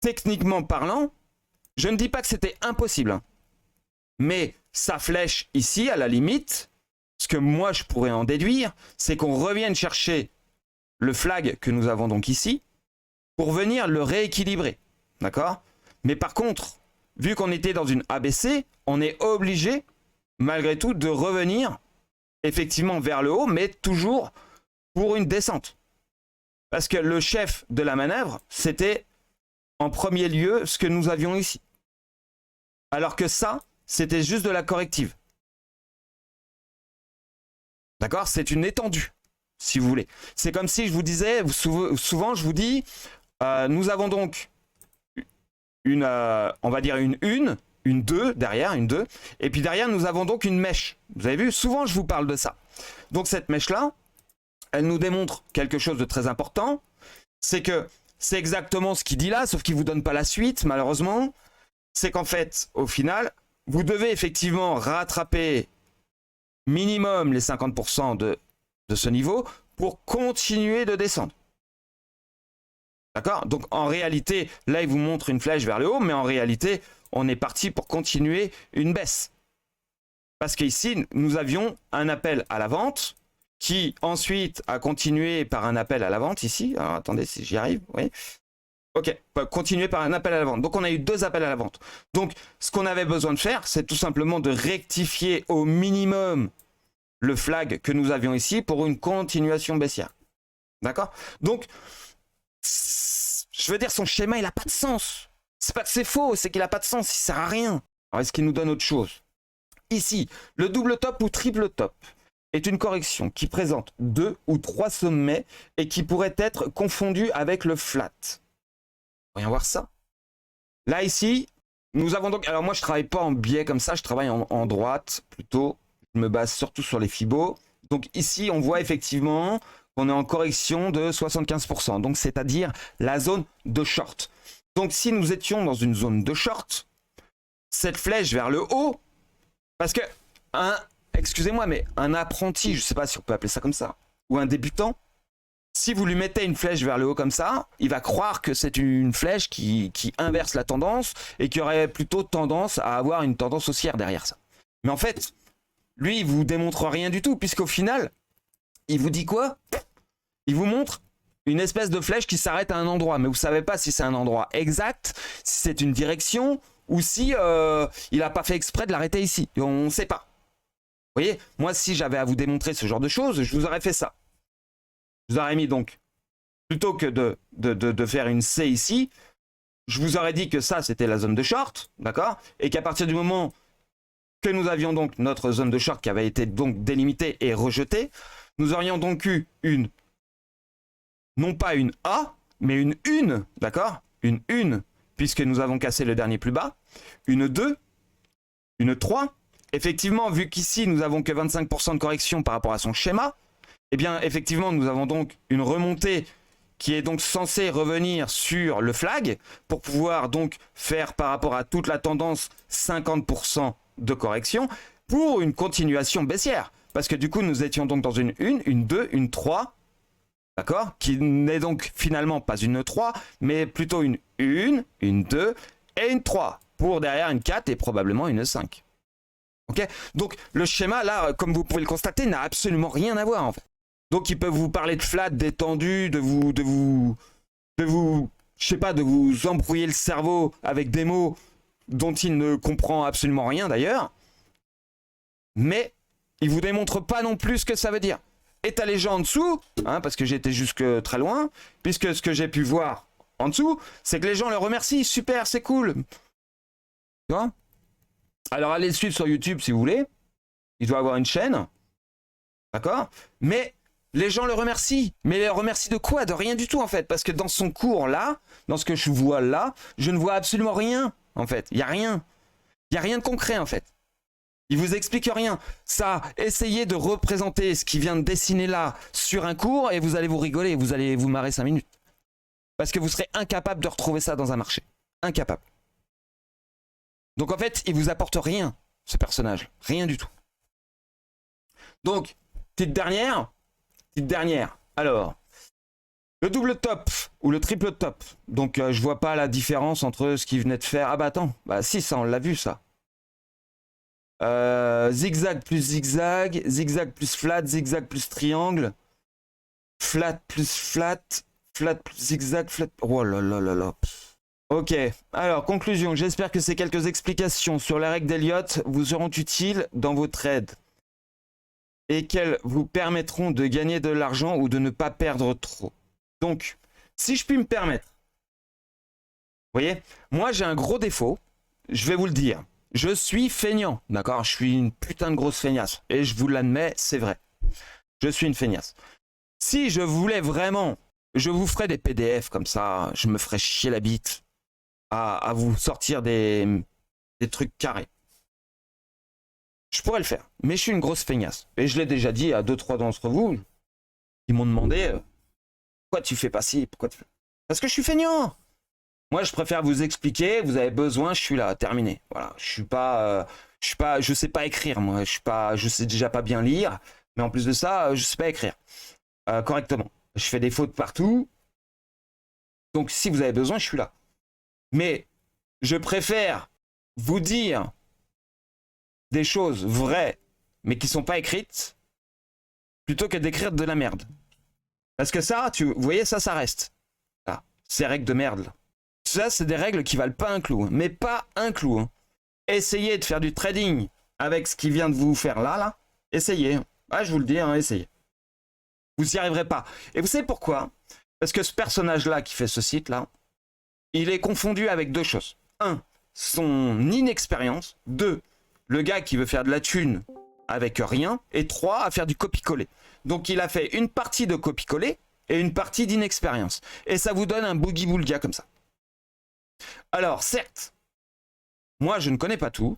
techniquement parlant, je ne dis pas que c'était impossible. Hein. Mais sa flèche ici, à la limite, ce que moi je pourrais en déduire, c'est qu'on revienne chercher le flag que nous avons donc ici pour venir le rééquilibrer. D'accord? Mais par contre, vu qu'on était dans une ABC, on est obligé, malgré tout, de revenir effectivement vers le haut, mais toujours pour une descente. Parce que le chef de la manœuvre, c'était en premier lieu ce que nous avions ici. Alors que ça, c'était juste de la corrective. D'accord? C'est une étendue, si vous voulez. C'est comme si je vous disais, souvent je vous dis, nous avons donc une, on va dire une 2 derrière, une 2, et puis derrière nous avons donc une mèche. Vous avez vu? Souvent je vous parle de ça. Donc cette mèche-là, elle nous démontre quelque chose de très important, c'est que c'est exactement ce qu'il dit là, sauf qu'il ne vous donne pas la suite, malheureusement. C'est qu'en fait, au final, vous devez effectivement rattraper minimum les 50% de ce niveau pour continuer de descendre. D'accord? Donc en réalité, là, il vous montre une flèche vers le haut, mais en réalité, on est parti pour continuer une baisse. Parce qu'ici, nous avions un appel à la vente qui ensuite a continué par un appel à la vente ici. Alors attendez si j'y arrive. Oui. Ok, continuer par un appel à la vente. Donc on a eu 2 appels à la vente. Donc ce qu'on avait besoin de faire, c'est tout simplement de rectifier au minimum le flag que nous avions ici pour une continuation baissière. D'accord? Donc, je veux dire, son schéma, il n'a pas de sens. C'est pas que c'est faux, c'est qu'il n'a pas de sens, il ne sert à rien. Alors est-ce qu'il nous donne autre chose? Ici, le double top ou triple top est une correction qui présente 2 ou 3 sommets et qui pourrait être confondue avec le flat. Voyons voir ça. Là, ici, nous avons donc... Alors moi, je ne travaille pas en biais comme ça, je travaille en droite plutôt. Je me base surtout sur les Fibos. Donc ici, on voit effectivement qu'on est en correction de 75%. Donc c'est-à-dire la zone de short. Donc si nous étions dans une zone de short, cette flèche vers le haut, parce que, excusez-moi, mais un apprenti, je ne sais pas si on peut appeler ça comme ça, ou un débutant, Si vous lui mettez une flèche vers le haut comme ça, il va croire que c'est une flèche qui inverse la tendance et qui aurait plutôt tendance à avoir une tendance haussière derrière ça. Mais en fait, lui, il vous démontre rien du tout, puisqu'au final, il vous dit quoi? Il vous montre une espèce de flèche qui s'arrête à un endroit, mais vous savez pas si c'est un endroit exact, si c'est une direction, ou si il n'a pas fait exprès de l'arrêter ici. On ne sait pas. Vous voyez, moi, si j'avais à vous démontrer ce genre de choses, je vous aurais fait ça. Je vous aurais mis donc, plutôt que de faire une C ici, je vous aurais dit que ça, c'était la zone de short, d'accord? Et qu'à partir du moment que nous avions donc notre zone de short qui avait été donc délimitée et rejetée, nous aurions donc eu une, non pas une A, mais une 1, d'accord? Une 1, puisque nous avons cassé le dernier plus bas, une 2, une 3. Effectivement, vu qu'ici, nous avons que 25% de correction par rapport à son schéma, eh bien, effectivement, nous avons donc une remontée qui est donc censée revenir sur le flag pour pouvoir donc faire par rapport à toute la tendance 50% de correction pour une continuation baissière. Parce que du coup, nous étions donc dans une 1, une 2, une 3, d'accord? Qui n'est donc finalement pas une 3, mais plutôt une 1, une 2 et une 3 pour derrière une 4 et probablement une 5. Ok? Donc le schéma là, comme vous pouvez le constater, n'a absolument rien à voir en fait. Donc ils peuvent vous parler de flat, d'étendu, de vous, je sais pas, de vous embrouiller le cerveau avec des mots dont il ne comprend absolument rien d'ailleurs. Mais ils vous démontrent pas non plus ce que ça veut dire. Et t'as les gens en dessous, hein, parce que j'étais jusque très loin, puisque ce que j'ai pu voir en dessous, c'est que les gens le remercient, super, c'est cool. Tu vois? Alors allez le suivre sur YouTube si vous voulez. Il doit avoir une chaîne. D'accord? Mais les gens le remercient. Mais les remercient de quoi? De rien du tout en fait. Parce que dans son cours là, dans ce que je vois là, je ne vois absolument rien en fait. Il n'y a rien. Il n'y a rien de concret en fait. Il vous explique rien. Ça, essayez de représenter ce qu'il vient de dessiner là sur un cours et vous allez vous rigoler. Vous allez vous marrer 5 minutes. Parce que vous serez incapable de retrouver ça dans un marché. Incapable. Donc en fait, il vous apporte rien, ce personnage. Rien du tout. Donc, petite dernière. Alors, le double top ou le triple top. Donc, je vois pas la différence entre ce qu'il venait de faire. Ah bah attends, bah si, ça, on l'a vu, ça. Zigzag plus zigzag, zigzag plus flat, zigzag plus triangle, flat plus flat, flat plus zigzag, flat... Oh là là là là. Ok, alors conclusion, j'espère que ces quelques explications sur les règles d'Elliott vous seront utiles dans vos trades et qu'elles vous permettront de gagner de l'argent ou de ne pas perdre trop. Donc, si je puis me permettre, vous voyez, moi j'ai un gros défaut, je vais vous le dire, je suis feignant, d'accord? Je suis une putain de grosse feignasse et je vous l'admets, c'est vrai, je suis une feignasse. Si je voulais vraiment, je vous ferais des PDF comme ça, je me ferais chier la bite à vous sortir des trucs carrés. Je pourrais le faire, mais je suis une grosse feignasse. Et je l'ai déjà dit à 2-3 d'entre vous, ils m'ont demandé pourquoi tu fais pas ci, pourquoi tu fais... Parce que je suis feignant. Moi, je préfère vous expliquer, vous avez besoin, je suis là, terminé. Voilà, je sais pas écrire, moi, je sais déjà pas bien lire, mais en plus de ça, je sais pas écrire correctement. Je fais des fautes partout. Donc, si vous avez besoin, je suis là. Mais je préfère vous dire des choses vraies, mais qui sont pas écrites, plutôt que d'écrire de la merde. Parce que ça, vous voyez, ça reste. Là, ces règles de merde. Là. Ça, c'est des règles qui valent pas un clou, mais pas un clou. Hein. Essayez de faire du trading avec ce qui vient de vous faire là. Essayez. Ah, je vous le dis, hein, essayez. Vous n'y arriverez pas. Et vous savez pourquoi? Parce que ce personnage-là qui fait ce site-là, il est confondu avec deux choses. 1, son inexpérience. 2, le gars qui veut faire de la thune avec rien. Et 3, à faire du copie-coller. Donc il a fait une partie de copie-coller et une partie d'inexpérience. Et ça vous donne un boogie-boulga comme ça. Alors, certes, moi je ne connais pas tout,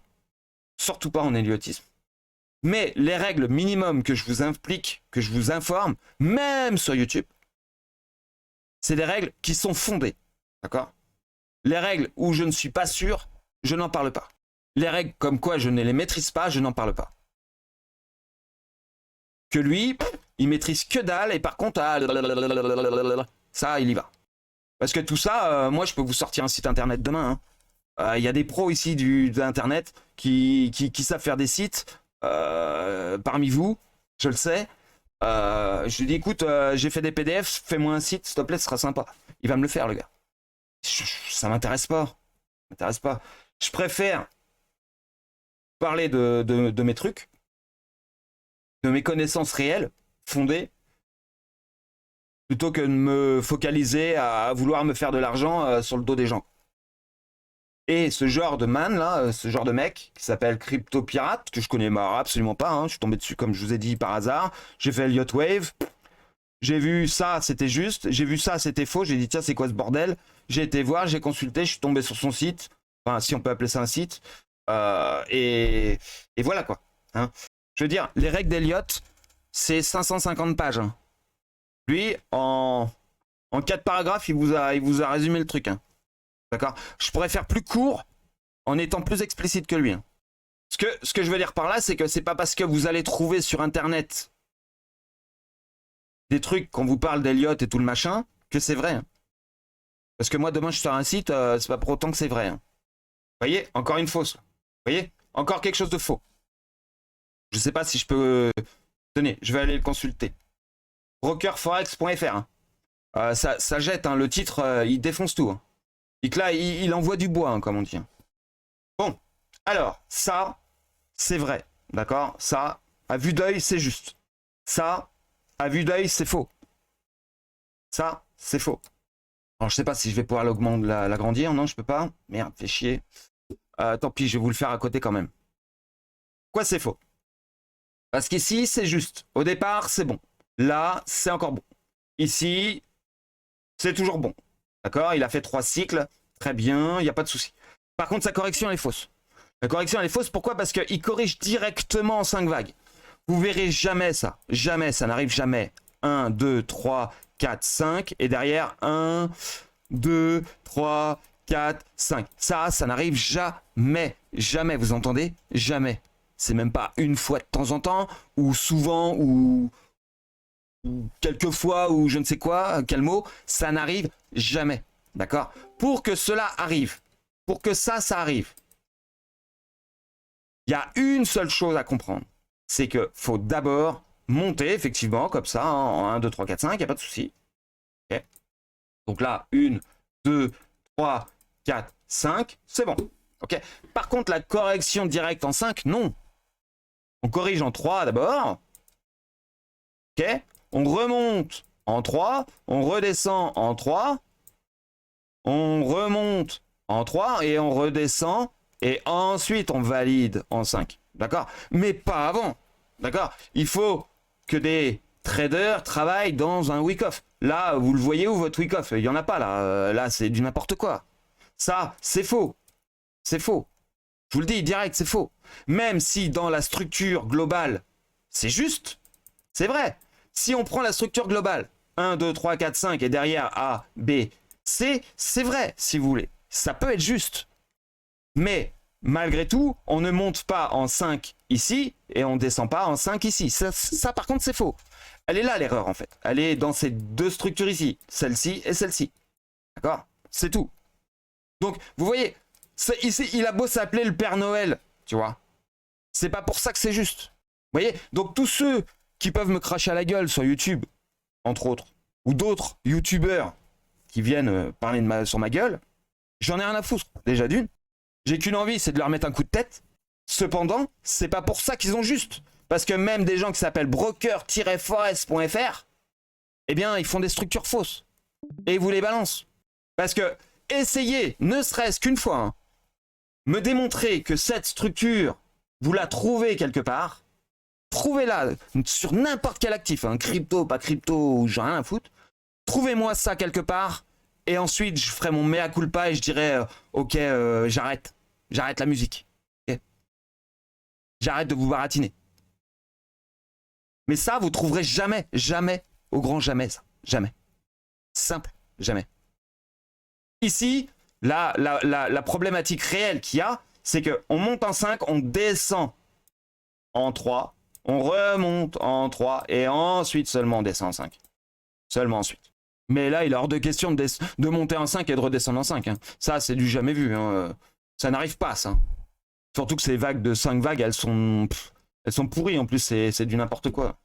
surtout pas en elliotisme. Mais les règles minimum que je vous implique, que je vous informe, même sur YouTube, c'est des règles qui sont fondées. D'accord? Les règles où je ne suis pas sûr, je n'en parle pas. Les règles comme quoi je ne les maîtrise pas, je n'en parle pas. Que lui, il maîtrise que dalle, et par contre, ça, il y va. Parce que tout ça, moi, je peux vous sortir un site internet demain. Il y a des pros ici d'internet qui savent faire des sites parmi vous, je le sais. Je lui dis, écoute, j'ai fait des PDF, fais-moi un site, s'il te plaît, ce sera sympa. Il va me le faire, le gars. Ça m'intéresse pas. Ça m'intéresse pas. Je préfère parler de mes trucs, de mes connaissances réelles, fondées, plutôt que de me focaliser à vouloir me faire de l'argent sur le dos des gens. Et ce genre de man là, ce genre de mec qui s'appelle Crypto Pirate, que je connais absolument pas, hein, je suis tombé dessus comme je vous ai dit par hasard. J'ai fait Elliott Wave, j'ai vu ça, c'était juste, j'ai vu ça, c'était faux, j'ai dit tiens c'est quoi ce bordel, j'ai été voir, j'ai consulté, je suis tombé sur son site, enfin si on peut appeler ça un site, et voilà quoi. Hein. Je veux dire, les règles d'Elliott, c'est 550 pages. Hein. Lui, en 4 paragraphes, il vous a résumé le truc. Hein. D'accord. Je pourrais faire plus court en étant plus explicite que lui. Hein. Ce que je veux dire par là, c'est que c'est pas parce que vous allez trouver sur Internet des trucs quand vous parle d'Elliott et tout le machin que c'est vrai. Hein. Parce que moi, demain, je sors un site, c'est pas pour autant que c'est vrai. Hein. Vous voyez, encore une fausse. Vous voyez, encore quelque chose de faux. Je sais pas si je peux... Tenez, je vais aller le consulter. Brokerforex.fr. Hein. Ça jette, hein, le titre, il défonce tout. Hein. Et que là, il envoie du bois, hein, comme on dit. Bon, alors, ça, c'est vrai, d'accord? Ça, à vue d'œil, c'est juste. Ça, à vue d'œil, c'est faux. Ça, c'est faux. Alors, je sais pas si je vais pouvoir l'agrandir. Non, je peux pas. Merde, fait chier. Tant pis, je vais vous le faire à côté quand même. Quoi, c'est faux? Parce qu'ici, c'est juste. Au départ, c'est bon. Là, c'est encore bon. Ici, c'est toujours bon. D'accord? Il a fait 3 cycles. Très bien, il n'y a pas de souci. Par contre, sa correction, elle est fausse. La correction, elle est fausse. Pourquoi? Parce qu'il corrige directement en 5 vagues. Vous verrez jamais ça. Jamais, ça n'arrive jamais. 1, 2, 3, 4, 5. Et derrière, 1, 2, 3, 4, 5. Ça n'arrive jamais. Jamais, vous entendez? Jamais. C'est même pas une fois de temps en temps, ou souvent, ou quelques fois, ou je ne sais quoi, quel mot. Ça n'arrive jamais. D'accord? Pour que cela arrive, pour que ça arrive, il y a une seule chose à comprendre. C'est qu'il faut d'abord monter, effectivement, comme ça, hein, en 1, 2, 3, 4, 5, il n'y a pas de souci. Okay. Donc là, 1, 2, 3, 4, 5, c'est bon. Okay. Par contre, la correction directe en 5, non. On corrige en 3 d'abord. Okay. On remonte en 3, on redescend en 3. On remonte en 3 et on redescend et ensuite on valide en 5. D'accord? Mais pas avant. D'accord? Il faut que des traders travaillent dans un wick-off. Là, vous le voyez où votre wick-off? Il n'y en a pas là. Là, c'est du n'importe quoi. Ça, c'est faux. C'est faux. Je vous le dis direct, c'est faux. Même si dans la structure globale, c'est juste, c'est vrai. Si on prend la structure globale, 1, 2, 3, 4, 5 et derrière A, B, c'est vrai, si vous voulez. Ça peut être juste. Mais, malgré tout, on ne monte pas en 5 ici et on ne descend pas en 5 ici. Ça, par contre, c'est faux. Elle est là, l'erreur, en fait. Elle est dans ces deux structures ici. Celle-ci et celle-ci. D'accord? C'est tout. Donc, vous voyez, ici, il a beau s'appeler le Père Noël, tu vois. C'est pas pour ça que c'est juste. Vous voyez? Donc, tous ceux qui peuvent me cracher à la gueule sur YouTube, entre autres, ou d'autres YouTubeurs qui viennent parler sur ma gueule, j'en ai rien à foutre, déjà d'une. J'ai qu'une envie, c'est de leur mettre un coup de tête. Cependant, c'est pas pour ça qu'ils ont juste. Parce que même des gens qui s'appellent broker-forest.fr, eh bien, ils font des structures fausses. Et ils vous les balancent. Parce que, essayez, ne serait-ce qu'une fois, hein, me démontrer que cette structure, vous la trouvez quelque part, trouvez-la sur n'importe quel actif, hein, crypto, pas crypto, ou j'ai rien à foutre. Trouvez-moi ça quelque part, et ensuite je ferai mon mea culpa et je dirai ok, j'arrête la musique. Okay, j'arrête de vous baratiner. Mais ça, vous trouverez jamais, jamais, au grand jamais, ça. Jamais. Simple, jamais. Ici, la problématique réelle qu'il y a, c'est qu'on monte en 5, on descend en 3, On remonte en 3 et ensuite seulement on descend en 5. Seulement ensuite. Mais là, il est hors de question de monter en 5 et de redescendre en 5. Hein. Ça, c'est du jamais vu. Hein. Ça n'arrive pas, ça. Surtout que ces vagues de 5 vagues, elles sont pourries. En plus, c'est du n'importe quoi.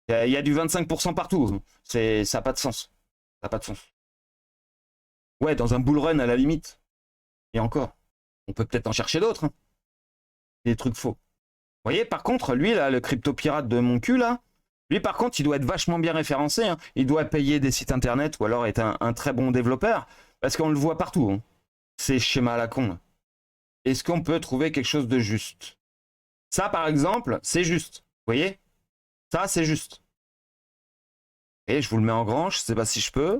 Il y a du 25% partout. Ça n'a pas de sens. Ça n'a pas de sens. Ouais, dans un bull run à la limite. Et encore. On peut peut-être en chercher d'autres. Hein. Des trucs faux. Vous voyez, par contre, lui, là, le crypto-pirate de mon cul, là, lui, par contre, il doit être vachement bien référencé. Hein. Il doit payer des sites internet ou alors être un très bon développeur. Parce qu'on le voit partout. Hein. Ces schémas à la con. Est-ce qu'on peut trouver quelque chose de juste? Ça, par exemple, c'est juste. Vous voyez? Ça, c'est juste. Et je vous le mets en grand. Je ne sais pas si je peux.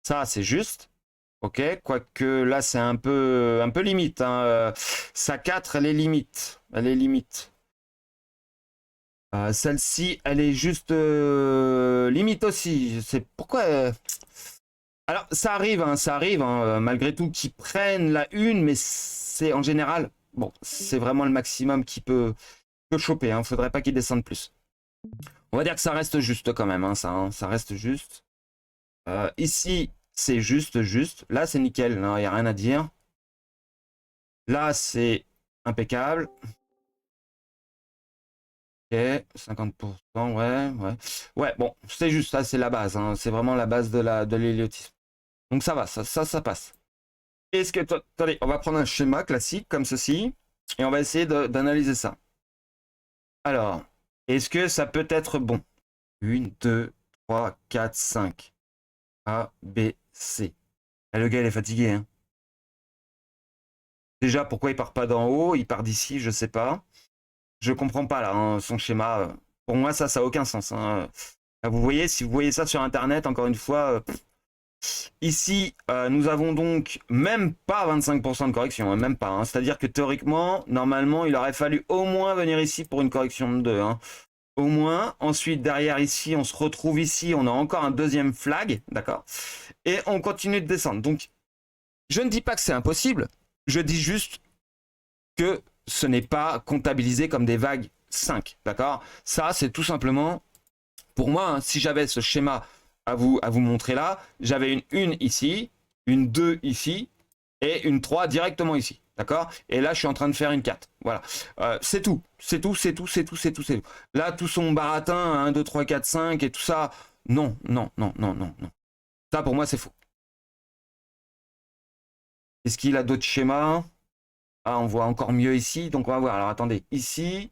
Ça, c'est juste. Ok, quoique là c'est un peu limite. Hein. Sa 4, elle est limite. Elle est limite. Celle-ci, elle est juste limite aussi. C'est pourquoi. Alors ça arrive, hein, malgré tout, qu'ils prennent la une, mais c'est en général, bon, c'est vraiment le maximum qui peut choper. Hein. Faudrait pas qu'il descende plus. On va dire que ça reste juste quand même. Hein, ça reste juste. Ici. C'est juste. Là, c'est nickel. Il n'y a rien à dire. Là, c'est impeccable. Ok, 50%, ouais. Ouais, bon, c'est juste ça, c'est la base. Hein. C'est vraiment la base de l'héliotisme. Donc ça va, ça passe. Est-ce que... Attendez, on va prendre un schéma classique comme ceci. Et on va essayer d'analyser ça. Alors, est-ce que ça peut être bon? 1, 2, 3, 4, 5. A, B, C. Et le gars, il est fatigué. Hein. Déjà, pourquoi il part pas d'en haut? Il part d'ici, je sais pas. Je comprends pas, là, hein, son schéma. Pour moi, ça n'a aucun sens. Hein. Vous voyez, si vous voyez ça sur Internet, encore une fois... Ici, nous avons donc même pas 25% de correction. Hein, même pas. Hein. C'est-à-dire que théoriquement, normalement, il aurait fallu au moins venir ici pour une correction de 2. Hein. Au moins. Ensuite, derrière ici, on se retrouve ici. On a encore un deuxième flag. D'accord? Et on continue de descendre. Donc, je ne dis pas que c'est impossible. Je dis juste que ce n'est pas comptabilisé comme des vagues 5. D'accord? Ça, c'est tout simplement... Pour moi, hein, si j'avais ce schéma à vous montrer là, j'avais une 1 ici, une 2 ici, et une 3 directement ici. D'accord? Et là, je suis en train de faire une 4. Voilà. C'est tout. C'est tout. Là, tout son baratin, 1, 2, 3, 4, 5 et tout ça, non. Ça, pour moi, c'est faux. Est-ce qu'il a d'autres schémas? Ah, on voit encore mieux ici. Donc, on va voir. Alors, attendez. Ici.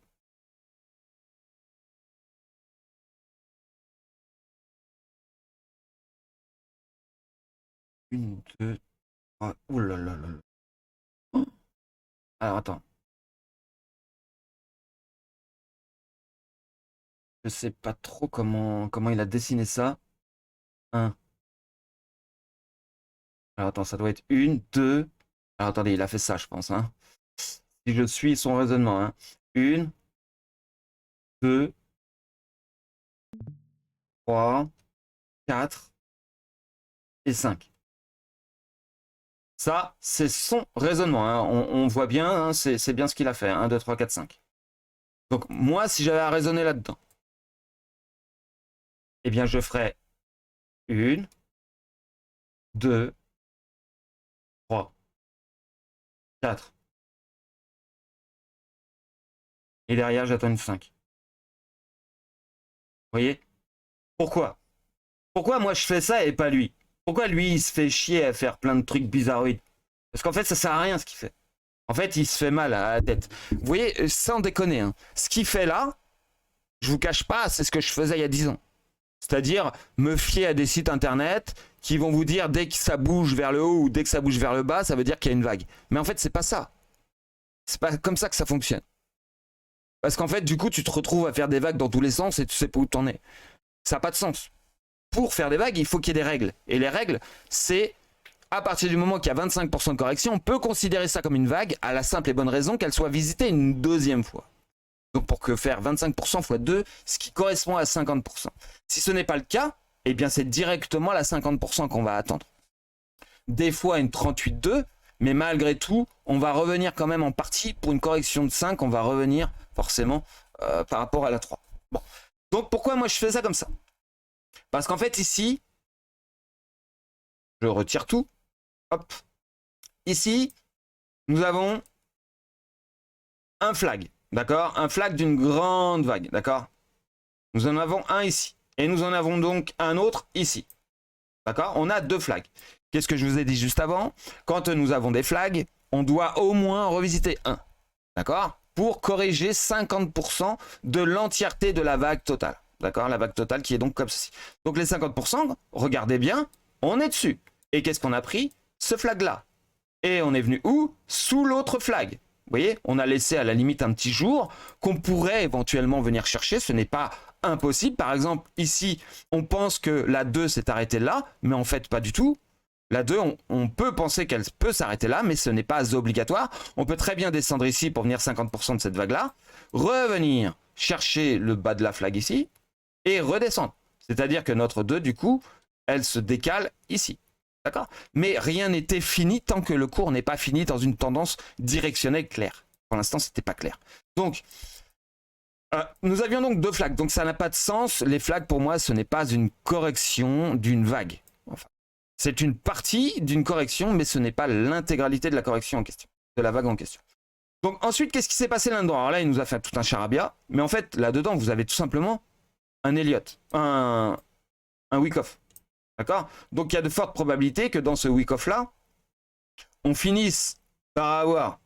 Une, deux, trois. Ouh là là là. Alors, attends. Je sais pas trop comment il a dessiné ça. 1. Alors, attends, ça doit être une, 2. Alors, attendez, il a fait ça, je pense. Hein. Si je suis son raisonnement. Hein. 1, 2, 3, 4 et 5. Ça, c'est son raisonnement. Hein. On voit bien, hein, c'est bien ce qu'il a fait. 1, 2, 3, 4, 5. Donc, moi, si j'avais à raisonner là-dedans, eh bien, je ferais 1, 2, 3, 4. Et derrière, j'attends une 5. Vous voyez? Pourquoi? Pourquoi moi je fais ça et pas lui? Pourquoi lui il se fait chier à faire plein de trucs bizarroïdes? Parce qu'en fait ça sert à rien ce qu'il fait. En fait il se fait mal à la tête. Vous voyez, sans déconner, hein, ce qu'il fait là, je vous cache pas, c'est ce que je faisais il y a 10 ans. C'est-à-dire me fier à des sites internet qui vont vous dire dès que ça bouge vers le haut ou dès que ça bouge vers le bas, ça veut dire qu'il y a une vague. Mais en fait c'est pas ça. C'est pas comme ça que ça fonctionne. Parce qu'en fait du coup tu te retrouves à faire des vagues dans tous les sens et tu sais pas où t'en es. Ça n'a pas de sens. Pour faire des vagues, il faut qu'il y ait des règles. Et les règles, c'est à partir du moment qu'il y a 25% de correction, on peut considérer ça comme une vague à la simple et bonne raison qu'elle soit visitée une deuxième fois. Donc pour que faire 25% x 2, ce qui correspond à 50%. Si ce n'est pas le cas, eh bien c'est directement la 50% qu'on va attendre. Des fois une 38,2, mais malgré tout, on va revenir quand même en partie pour une correction de 5, on va revenir forcément par rapport à la 3. Bon. Donc pourquoi moi je fais ça comme ça? Parce qu'en fait ici, je retire tout. Hop. Ici, nous avons un flag, d'accord? Un flag d'une grande vague, d'accord? Nous en avons un ici. Et nous en avons donc un autre ici. D'accord? On a deux flags. Qu'est-ce que je vous ai dit juste avant? Quand nous avons des flags, on doit au moins revisiter un. D'accord? Pour corriger 50% de l'entièreté de la vague totale. D'accord? La vague totale qui est donc comme ceci. Donc les 50%, regardez bien, on est dessus. Et qu'est-ce qu'on a pris? Ce flag-là. Et on est venu où? Sous l'autre flag. Vous voyez, on a laissé à la limite un petit jour qu'on pourrait éventuellement venir chercher. Ce n'est pas impossible. Par exemple, ici, on pense que la 2 s'est arrêtée là, mais en fait, pas du tout. La 2, on peut penser qu'elle peut s'arrêter là, mais ce n'est pas obligatoire. On peut très bien descendre ici pour venir 50% de cette vague-là, revenir chercher le bas de la flag ici, et redescendre. C'est-à-dire que notre 2, du coup, elle se décale ici. D'accord? Mais rien n'était fini tant que le cours n'est pas fini dans une tendance directionnelle claire. Pour l'instant, ce n'était pas clair. Donc, nous avions donc deux flags. Donc, ça n'a pas de sens. Les flags, pour moi, ce n'est pas une correction d'une vague. Enfin, c'est une partie d'une correction, mais ce n'est pas l'intégralité de la correction en question, de la vague en question. Donc, ensuite, qu'est-ce qui s'est passé là-dedans? Alors là, il nous a fait tout un charabia. Mais en fait, là-dedans, vous avez tout simplement un Elliott, un Wyckoff. D'accord? Donc il y a de fortes probabilités que dans ce Wyckoff là, on finisse par avoir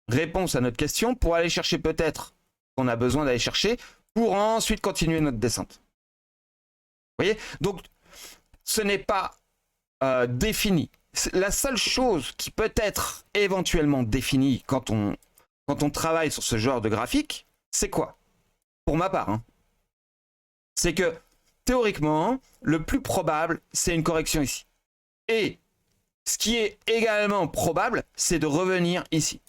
réponse à notre question pour aller chercher peut-être qu'on a besoin d'aller chercher pour ensuite continuer notre descente. Vous voyez? Donc ce n'est pas défini. La seule chose qui peut être éventuellement définie quand on travaille sur ce genre de graphique, c'est quoi? Pour ma part, hein, c'est que théoriquement, le plus probable, c'est une correction ici. Et ce qui est également probable, c'est de revenir ici.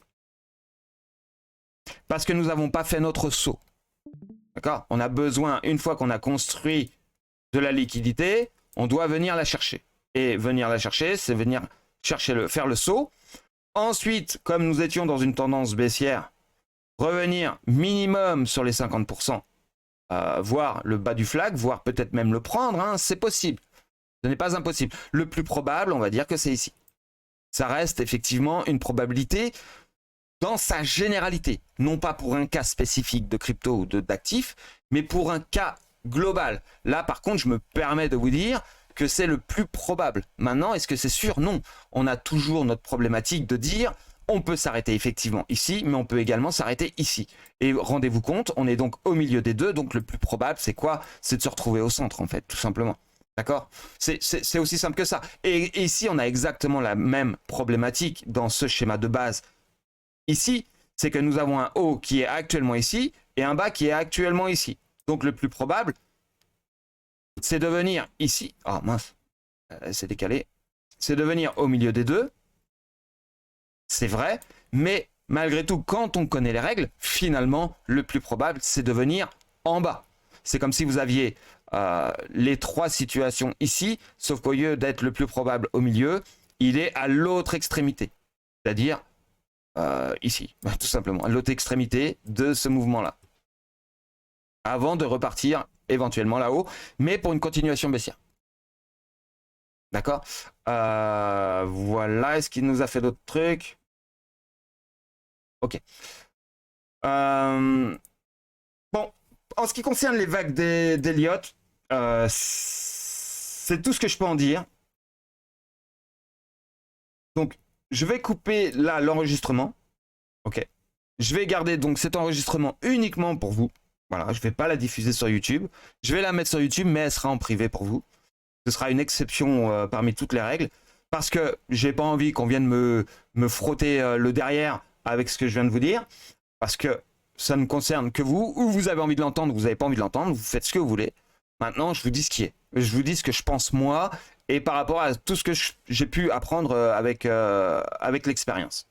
Parce que nous n'avons pas fait notre saut. D'accord? On a besoin, une fois qu'on a construit de la liquidité, on doit venir la chercher. Et venir la chercher, c'est venir chercher faire le saut. Ensuite, comme nous étions dans une tendance baissière, revenir minimum sur les 50%. Voir le bas du flag, voire peut-être même le prendre, hein, c'est possible. Ce n'est pas impossible. Le plus probable, on va dire que c'est ici. Ça reste effectivement une probabilité dans sa généralité. Non pas pour un cas spécifique de crypto ou d'actifs, mais pour un cas global. Là, par contre, je me permets de vous dire que c'est le plus probable. Maintenant, est-ce que c'est sûr? Non. On a toujours notre problématique de dire... On peut s'arrêter effectivement ici, mais on peut également s'arrêter ici. Et rendez-vous compte, on est donc au milieu des deux, donc le plus probable, c'est quoi? C'est de se retrouver au centre, en fait, tout simplement. D'accord? C'est aussi simple que ça. Et ici, on a exactement la même problématique dans ce schéma de base. Ici, c'est que nous avons un haut qui est actuellement ici, et un bas qui est actuellement ici. Donc le plus probable, c'est de venir ici. Ah mince, c'est décalé. C'est de venir au milieu des deux. C'est vrai, mais malgré tout, quand on connaît les règles, finalement, le plus probable, c'est de venir en bas. C'est comme si vous aviez les trois situations ici, sauf qu'au lieu d'être le plus probable au milieu, il est à l'autre extrémité. C'est-à-dire ici, tout simplement, à l'autre extrémité de ce mouvement-là. Avant de repartir éventuellement là-haut, mais pour une continuation baissière. D'accord? Voilà, est-ce qu'il nous a fait d'autres trucs? Ok. Bon, en ce qui concerne les vagues d'Elliott, c'est tout ce que je peux en dire. Donc, je vais couper là l'enregistrement. Ok. Je vais garder donc cet enregistrement uniquement pour vous. Voilà, je ne vais pas la diffuser sur YouTube. Je vais la mettre sur YouTube, mais elle sera en privé pour vous. Ce sera une exception parmi toutes les règles. Parce que j'ai pas envie qu'on vienne me frotter le derrière avec ce que je viens de vous dire. Parce que ça ne concerne que vous. Ou vous avez envie de l'entendre, ou vous n'avez pas envie de l'entendre. Vous faites ce que vous voulez. Maintenant, je vous dis ce qui est. Je vous dis ce que je pense moi. Et par rapport à tout ce que j'ai pu apprendre avec l'expérience.